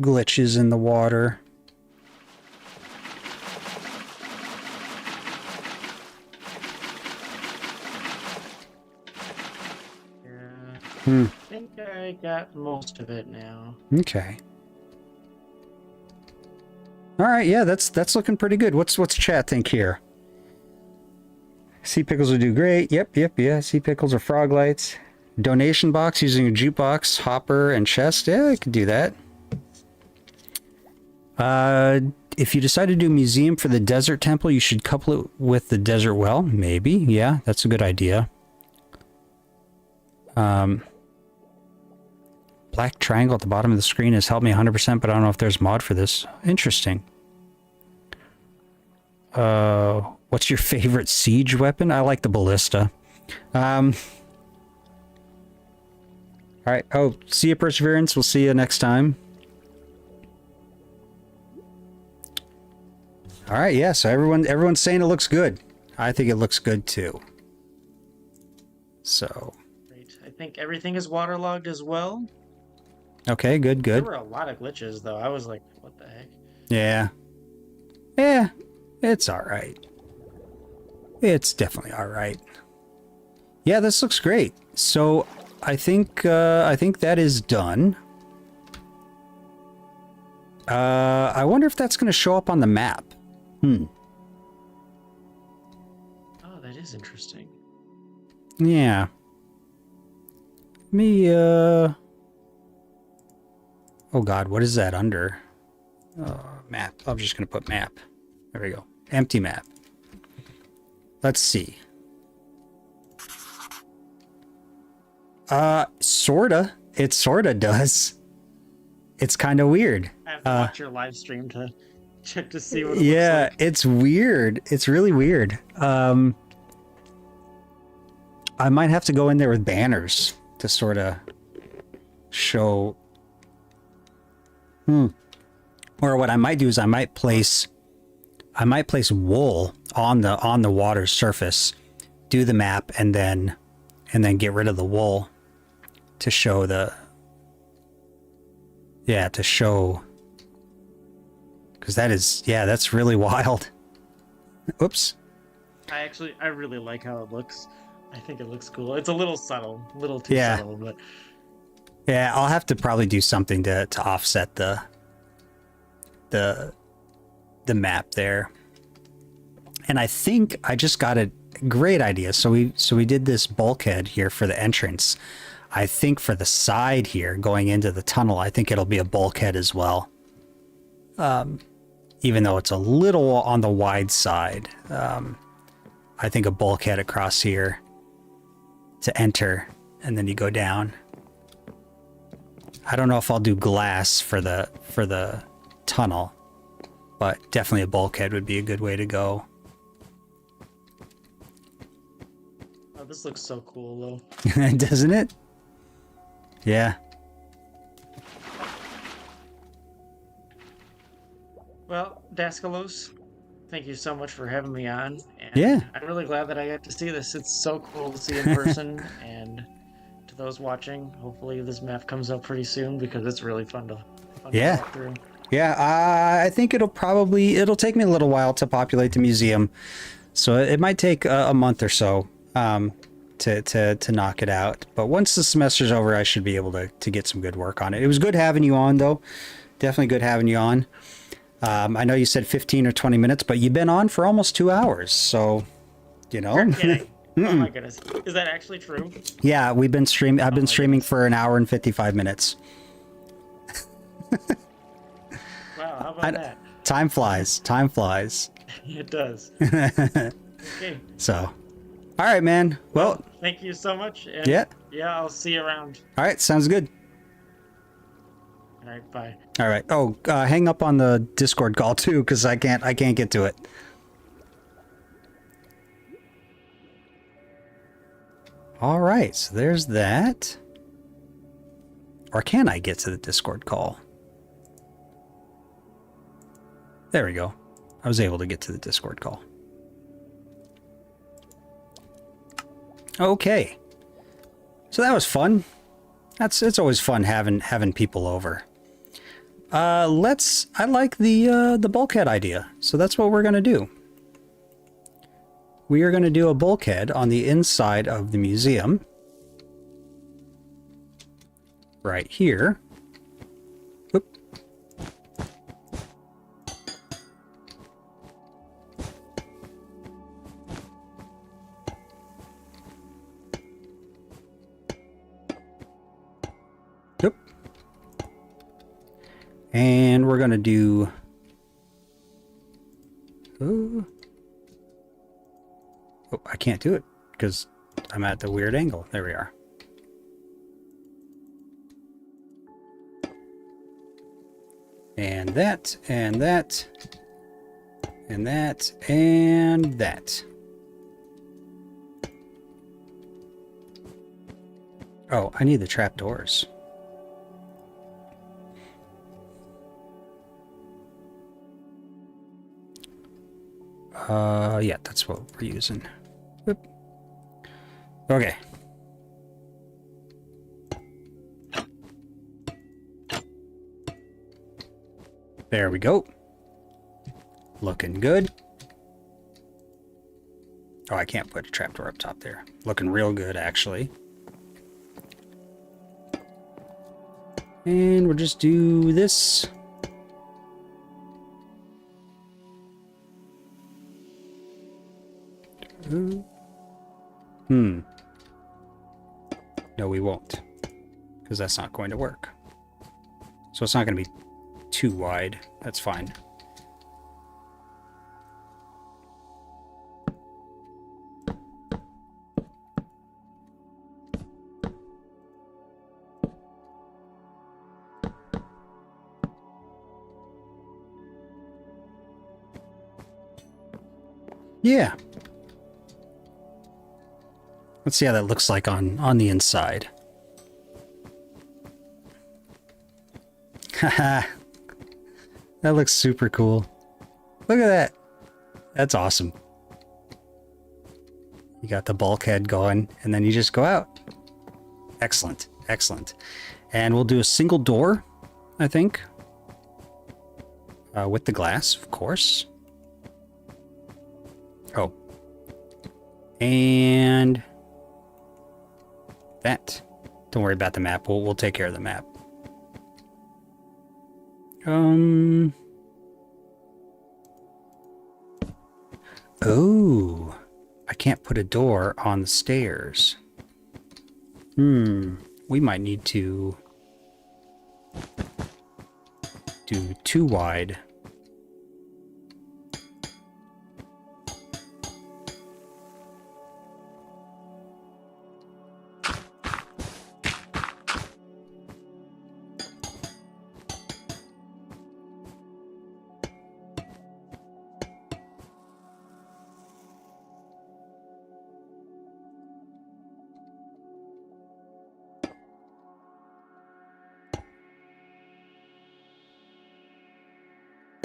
glitches in the water. I think I got most of it now. Okay. All right, yeah, that's looking pretty good. What's chat think here? Sea pickles would do great. Yep, yeah. Sea pickles or frog lights. Donation box using a jukebox, hopper, and chest. Yeah, I could do that. If you decide to do a museum for the desert temple, you should couple it with the desert well. Maybe, yeah, that's a good idea. Black triangle at the bottom of the screen has helped me 100%, but I don't know if there's a mod for this. Interesting. What's your favorite siege weapon? I like the ballista. All right. Oh, see you, Perseverance. We'll see you next time. All right. Yeah. So everyone's saying it looks good. I think it looks good too. So. Great. I think everything is waterlogged as well. Okay. Good. There were a lot of glitches though. I was like, what the heck? Yeah. Yeah. It's all right. It's definitely all right. Yeah, this looks great. So I think that is done. I wonder if that's going to show up on the map. Oh, that is interesting. Yeah. Me, oh God, what is that under? Map. I'm just going to put map. There we go. Empty map. Let's see. Sorta. It sorta does. It's kind of weird. I have to watch your live stream to check to see what it yeah, looks like. It's weird. It's really weird. I might have to go in there with banners to sort of show. Or what I might do is I might place wool on the water's surface, do the map, and then get rid of the wool to show because that's really wild. Oops. I really like how it looks. I think it looks cool. It's a little subtle, a little too subtle, but yeah, I'll have to probably do something to offset the map there. And I think I just got a great idea. So we did this bulkhead here for the entrance. I think for the side here going into the tunnel, I think it'll be a bulkhead as well. Even though it's a little on the wide side. I think a bulkhead across here to enter, and then you go down. I don't know if I'll do glass for the tunnel, but definitely a bulkhead would be a good way to go. oh, this looks so cool though. Doesn't it? Yeah. Well, Daskalos, thank you so much for having me on. And Yeah. I'm really glad that I got to see this. It's so cool to see in person. And to those watching, hopefully this map comes up pretty soon because it's really fun to walk through. Yeah, I think it'll take me a little while to populate the museum. So it might take a month or so to knock it out. But once the semester's over, I should be able to get some good work on it. It was good having you on, though. Definitely good having you on. I know you said 15 or 20 minutes, but you've been on for almost 2 hours. So, you know. You're kidding. Oh my goodness. Is that actually true? Yeah, I've been streaming for an hour and 55 minutes. Wow, how about that? Time flies. It does. Okay. So, All right, man. Well, thank you so much. And yeah. Yeah, I'll see you around. All right, sounds good. All right, bye. All right. Oh, hang up on the Discord call too, because I can't get to it. All right, so there's that. Or can I get to the Discord call? There we go. I was able to get to the Discord call. Okay. So that was fun. It's always fun having people over. I like the bulkhead idea. So that's what we're gonna do. We are gonna do a bulkhead on the inside of the museum. Right here. Oop. Oop. And we're gonna do... Oh, I can't do it because I'm at the weird angle. There we are. And that, and that, and that, and that. Oh, I need the trapdoors. Yeah, that's what we're using. Whoop. Okay. There we go. Looking good. Oh, I can't put a trapdoor up top there. Looking real good, actually. And we'll just do this. No, we won't. Because that's not going to work. So it's not going to be too wide. That's fine. Yeah. Let's see how that looks like on the inside. Haha. That looks super cool. Look at that. That's awesome. You got the bulkhead going, and then you just go out. Excellent. Excellent. And we'll do a single door, I think. With the glass, of course. Oh. And... that. Don't worry about the map. We'll take care of the map. Oh, I can't put a door on the stairs. We might need to do too wide.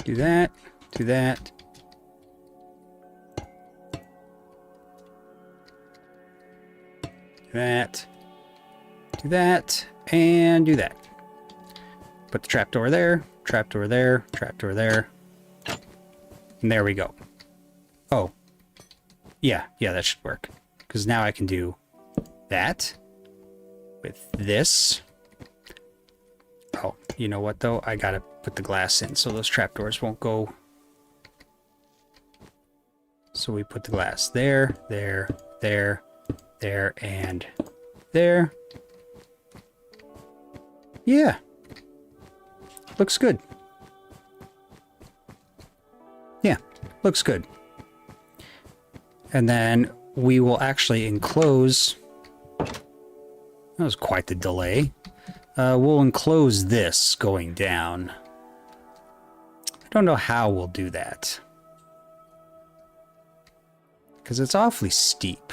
Do that, do that. Do that, do that, and do that. Put the trapdoor there, trapdoor there, trapdoor there. And there we go. Oh. Yeah, that should work. Because now I can do that with this. Oh, you know what though? I gotta put the glass in so those trapdoors won't go. So we put the glass there, there, there, there, and there. Yeah. Looks good. Yeah, looks good. And then we will actually enclose... That was quite the delay. We'll enclose this going down. I don't know how we'll do that. Because it's awfully steep.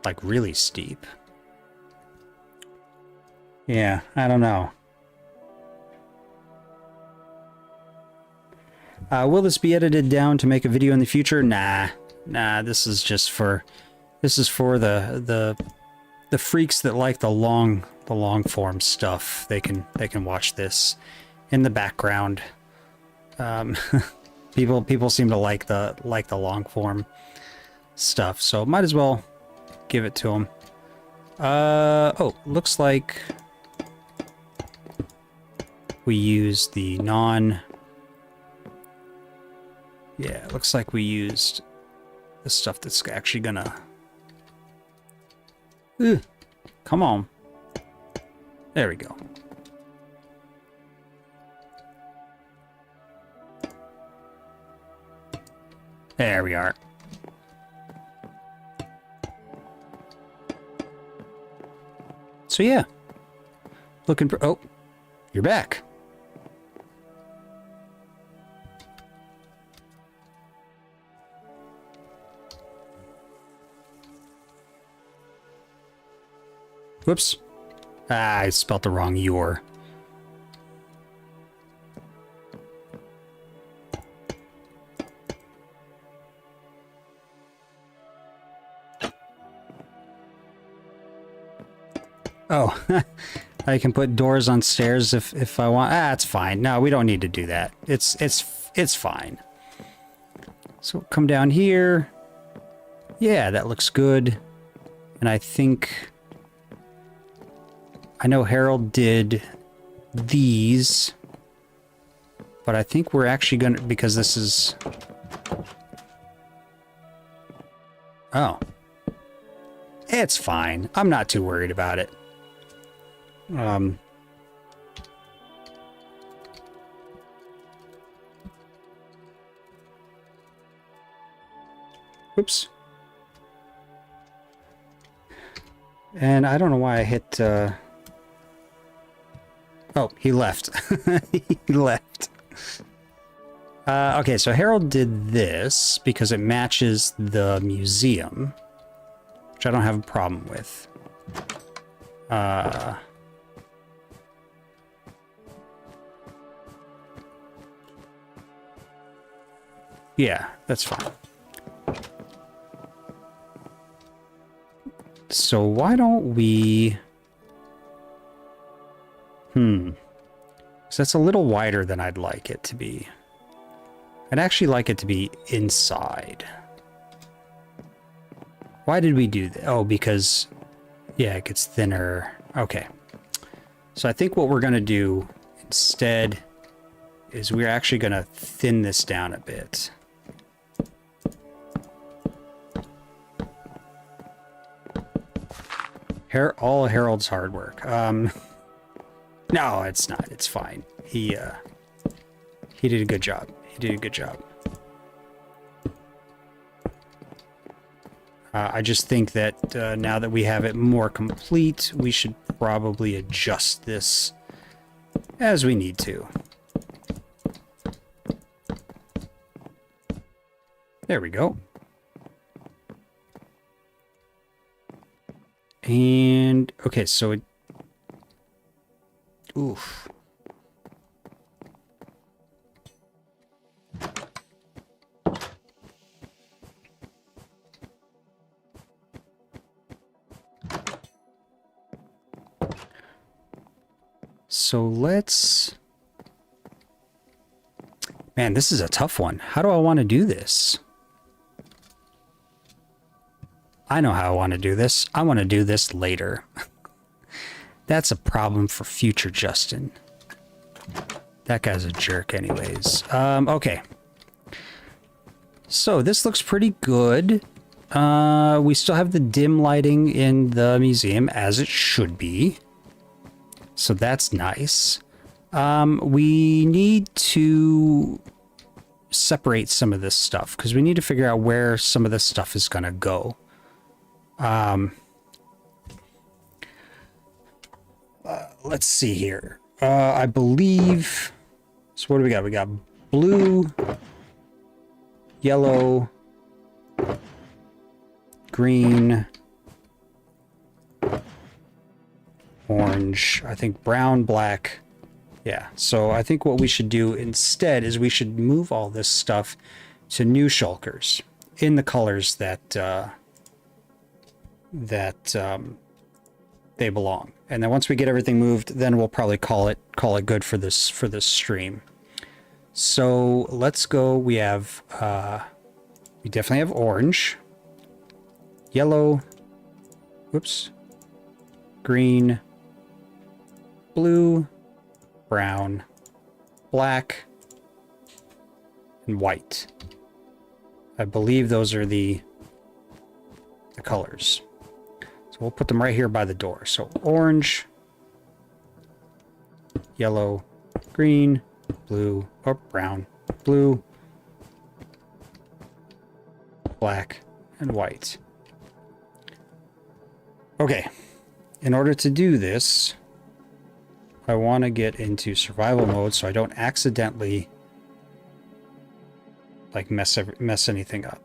Like really steep. Yeah, I don't know. Will this be edited down to make a video in the future? Nah, this is just for... This is for the freaks that like the long form stuff. They can watch this in the background. People seem to like the long form stuff, so might as well give it to them. Oh, looks like we use the non... Yeah, it looks like we used the stuff that's actually gonna... Come on. There we go. There we are. So yeah. Looking for... Oh, you're back. Whoops. Ah, I spelled the wrong your. Oh, I can put doors on stairs if I want. Ah, it's fine. No, we don't need to do that. It's fine. So come down here. Yeah, that looks good. And I think... I know Harold did these, but I think we're actually gonna, because this is... Oh. It's fine. I'm not too worried about it. Oops. And I don't know why I hit, Oh, he left. He left. Okay, so Harold did this because it matches the museum, which I don't have a problem with. Yeah, that's fine. So why don't we... So that's a little wider than I'd like it to be. I'd actually like it to be inside. Why did we do that? Oh, because... Yeah, it gets thinner. Okay. So I think what we're going to do instead is we're actually going to thin this down a bit. All Harold's hard work. No, it's not. It's fine. He did a good job. He did a good job. I just think that now that we have it more complete, we should probably adjust this as we need to. There we go. And, okay, so it... Oof. So let's... Man, this is a tough one. How do I want to do this? I know how I want to do this. I want to do this later. That's a problem for future Justin. That guy's a jerk anyways. Okay. So this looks pretty good. We still have the dim lighting in the museum as it should be. So that's nice. We need to separate some of this stuff because we need to figure out where some of this stuff is going to go. Let's see here. I believe... So what do we got? We got blue, yellow, green, orange, I think brown, black. Yeah, so I think what we should do instead is we should move all this stuff to new shulkers in the colors that they belong. And then once we get everything moved, then we'll probably call it good for this stream. So let's go. We have we definitely have orange, yellow, whoops, green, blue, brown, black, and white. I believe those are the colors. So we'll put them right here by the door. So orange, yellow, green, blue, or brown, blue, black, and white. Okay. In order to do this, I want to get into survival mode so I don't accidentally like mess anything up.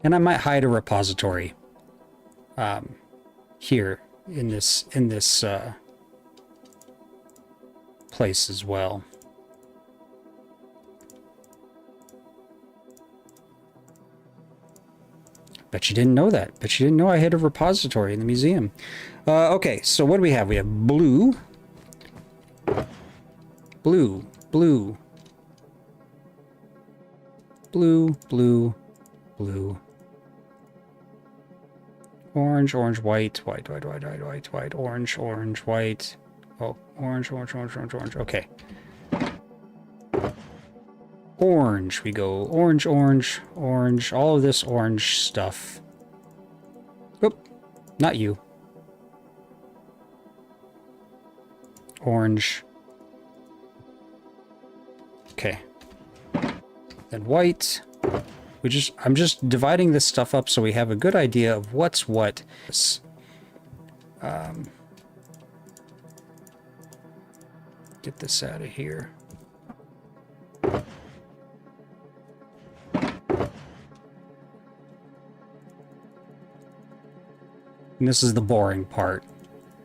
And I might hide a repository here in this place as well. Bet you didn't know that. Bet you didn't know I had a repository in the museum. Okay, so what do we have? We have blue, blue, blue, blue, blue, blue, orange, orange, white, white, white, white, white, white, white, orange, orange, white. Oh, orange, orange, orange, orange, orange. Okay. Orange, we go. Orange, orange, orange. All of this orange stuff. Oop, not you. Orange. Okay. Then white. I'm just dividing this stuff up so we have a good idea of what's what. Get this out of here. And this is the boring part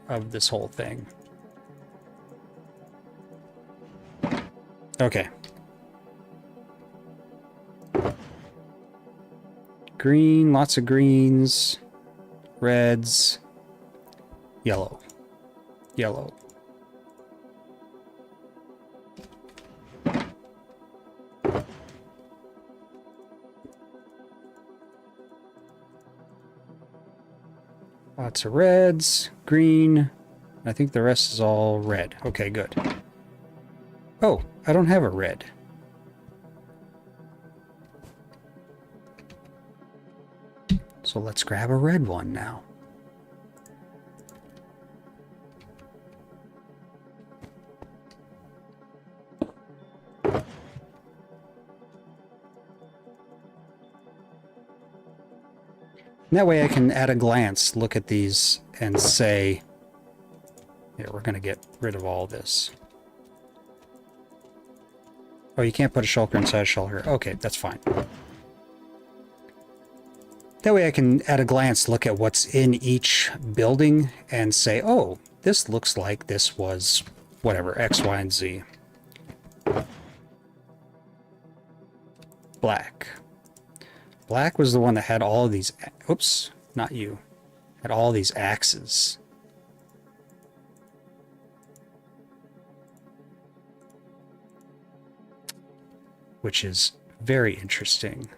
of this whole thing. Okay. Green, lots of greens, reds, yellow, yellow. Lots of reds, green. I think the rest is all red. Okay, good. Oh, I don't have a red. So let's grab a red one now. And that way I can, at a glance, look at these and say, yeah, we're going to get rid of all this. Oh, you can't put a shulker inside a shulker. Okay, that's fine. That way I can, at a glance, look at what's in each building and say, oh, this looks like this was whatever, X, Y, and Z. Black. Black was the one that had all of these... Oops, not you. Had all these axes. Which is very interesting.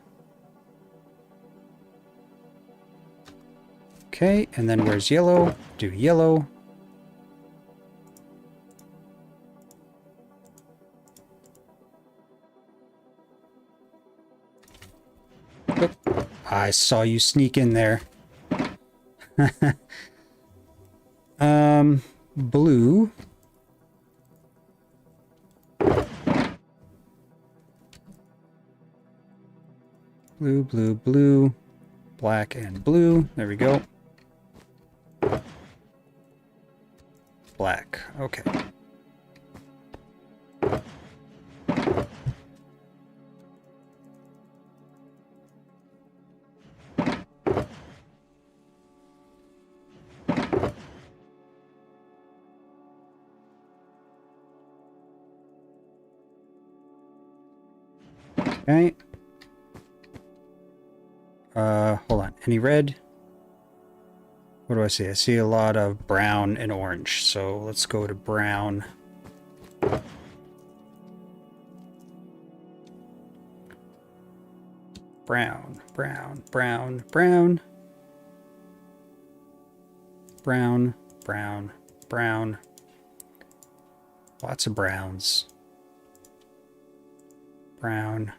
Okay, and then where's yellow? Do yellow. I saw you sneak in there. Blue. Blue, blue, blue. Black and blue. There we go. Black. Okay. Okay. Hold on. Any red? What do I see? I see a lot of brown and orange. So let's go to brown. Brown, brown, brown, brown. Brown, brown, brown. Lots of browns. Brown.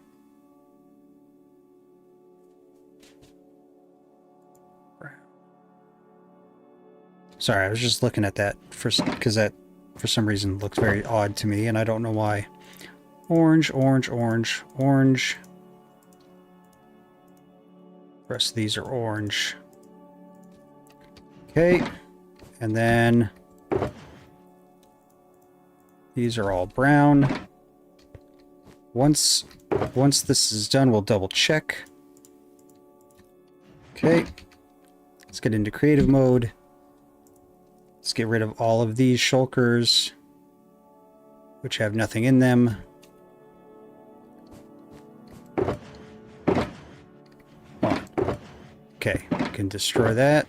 Sorry, I was just looking at that because that, for some reason, looks very odd to me, and I don't know why. Orange, orange, orange, orange. The rest of these are orange. Okay, and then these are all brown. Once this is done, we'll double check. Okay, let's get into creative mode. Let's get rid of all of these shulkers, which have nothing in them. Okay, can destroy that.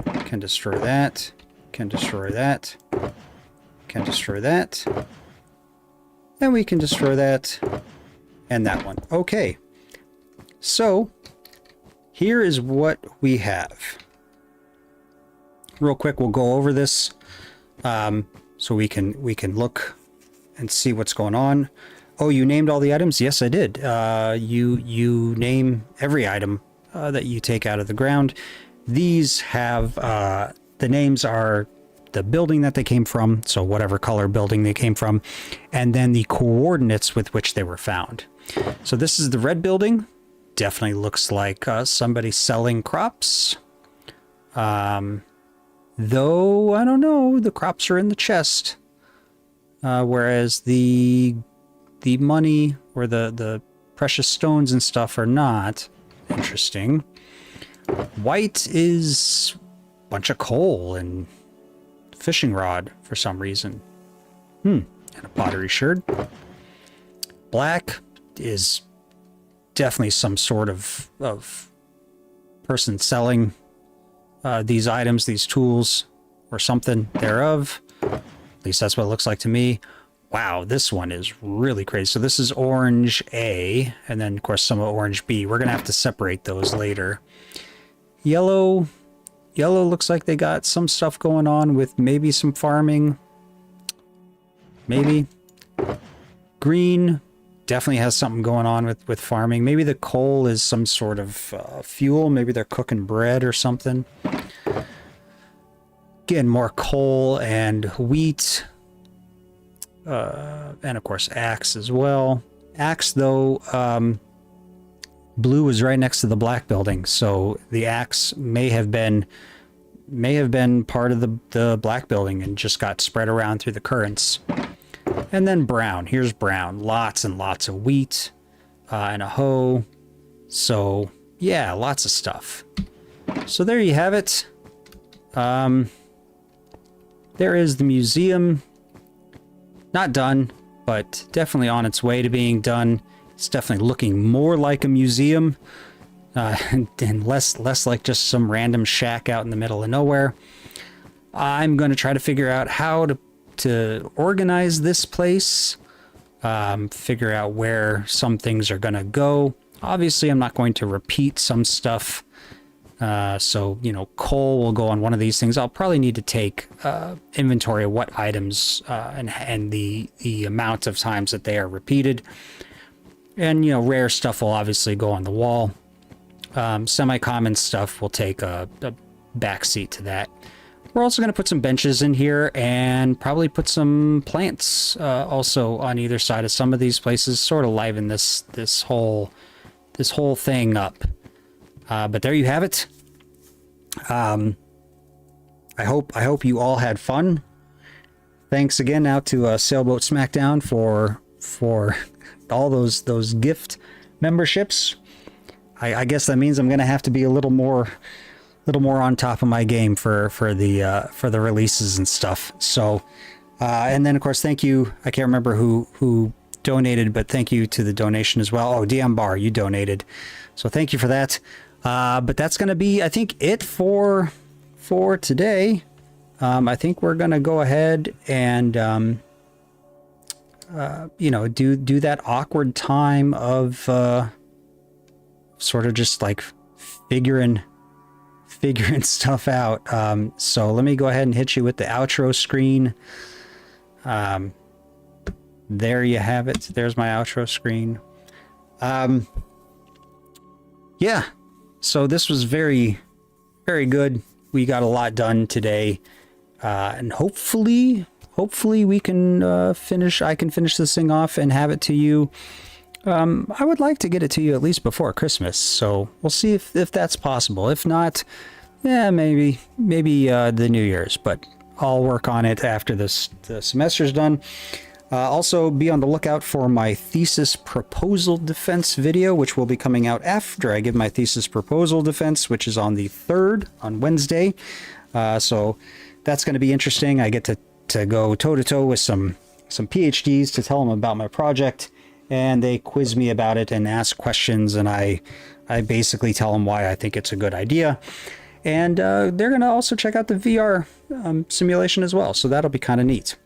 Can destroy that. Can destroy that. Can destroy that. And we can destroy that. And that one. Okay. So, here is what we have. Real quick, we'll go over this so we can look and see what's going on. Oh, you named all the items? Yes, I did. You name every item that you take out of the ground. These have the names are the building that they came from, so whatever color building they came from, and then the coordinates with which they were found. So this is the red building. Definitely looks like somebody selling crops. Though, I don't know, the crops are in the chest. Whereas the money or the precious stones and stuff are not. Interesting. White is a bunch of coal and fishing rod for some reason. And a pottery sherd. Black is definitely some sort of person selling these items, these tools, or something thereof. At least that's what it looks like to me. Wow, this one is really crazy. So this is orange A, and then of course some of orange B. We're gonna have to separate those later. Yellow looks like they got some stuff going on with maybe some farming. Maybe. Green definitely has something going on with farming. Maybe the coal is some sort of fuel. Maybe they're cooking bread or something. Again, more coal and wheat. And of course, axe as well. Axe, though, blue is right next to the black building. So the axe may have been part of the black building and just got spread around through the currents. And then brown. Here's brown. Lots and lots of wheat and a hoe. So, yeah, lots of stuff. So there you have it. There is the museum. Not done, but definitely on its way to being done. It's definitely looking more like a museum and less like just some random shack out in the middle of nowhere. I'm going to try to figure out how to organize this place, figure out where some things are going to go. Obviously, I'm not going to repeat some stuff. So, you know, coal will go on one of these things. I'll probably need to take inventory of what items and the amount of times that they are repeated. And, you know, rare stuff will obviously go on the wall. Semi-common stuff will take a back seat to that. We're also going to put some benches in here and probably put some plants also on either side of some of these places, sort of liven this whole thing up. But there you have it. I hope you all had fun. Thanks again now to Sailboat Smackdown for all those gift memberships. I guess that means I'm gonna have to be a little more on top of my game for the releases and stuff. So, and then of course, thank you. I can't remember who donated, but thank you to the donation as well. Oh, DM Bar, you donated, so thank you for that. But that's gonna be, I think, it for today. I think we're gonna go ahead and you know, do that awkward time of sort of just like figuring stuff out. So let me go ahead and hit you with the outro screen. There you have it. There's my outro screen. Yeah, so this was very, very good. We got a lot done today, and hopefully we can I can finish this thing off and have it to you. I would like to get it to you at least before Christmas, so we'll see if that's possible. If not, yeah, maybe the New Year's, but I'll work on it after the semester's done. Also, be on the lookout for my thesis proposal defense video, which will be coming out after I give my thesis proposal defense, which is on the 3rd, on Wednesday. So that's going to be interesting. I get to go toe-to-toe with some PhDs to tell them about my project, and they quiz me about it and ask questions, and I basically tell them why I think it's a good idea. And they're going to also check out the VR simulation as well, so that'll be kind of neat.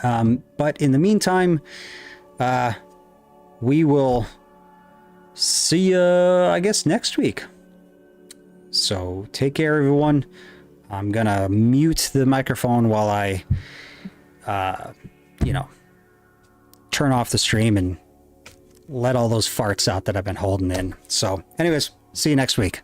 But in the meantime, we will see you, I guess, next week. So take care, everyone. I'm gonna mute the microphone while I, you know, turn off the stream and let all those farts out that I've been holding in. So anyways, see you next week.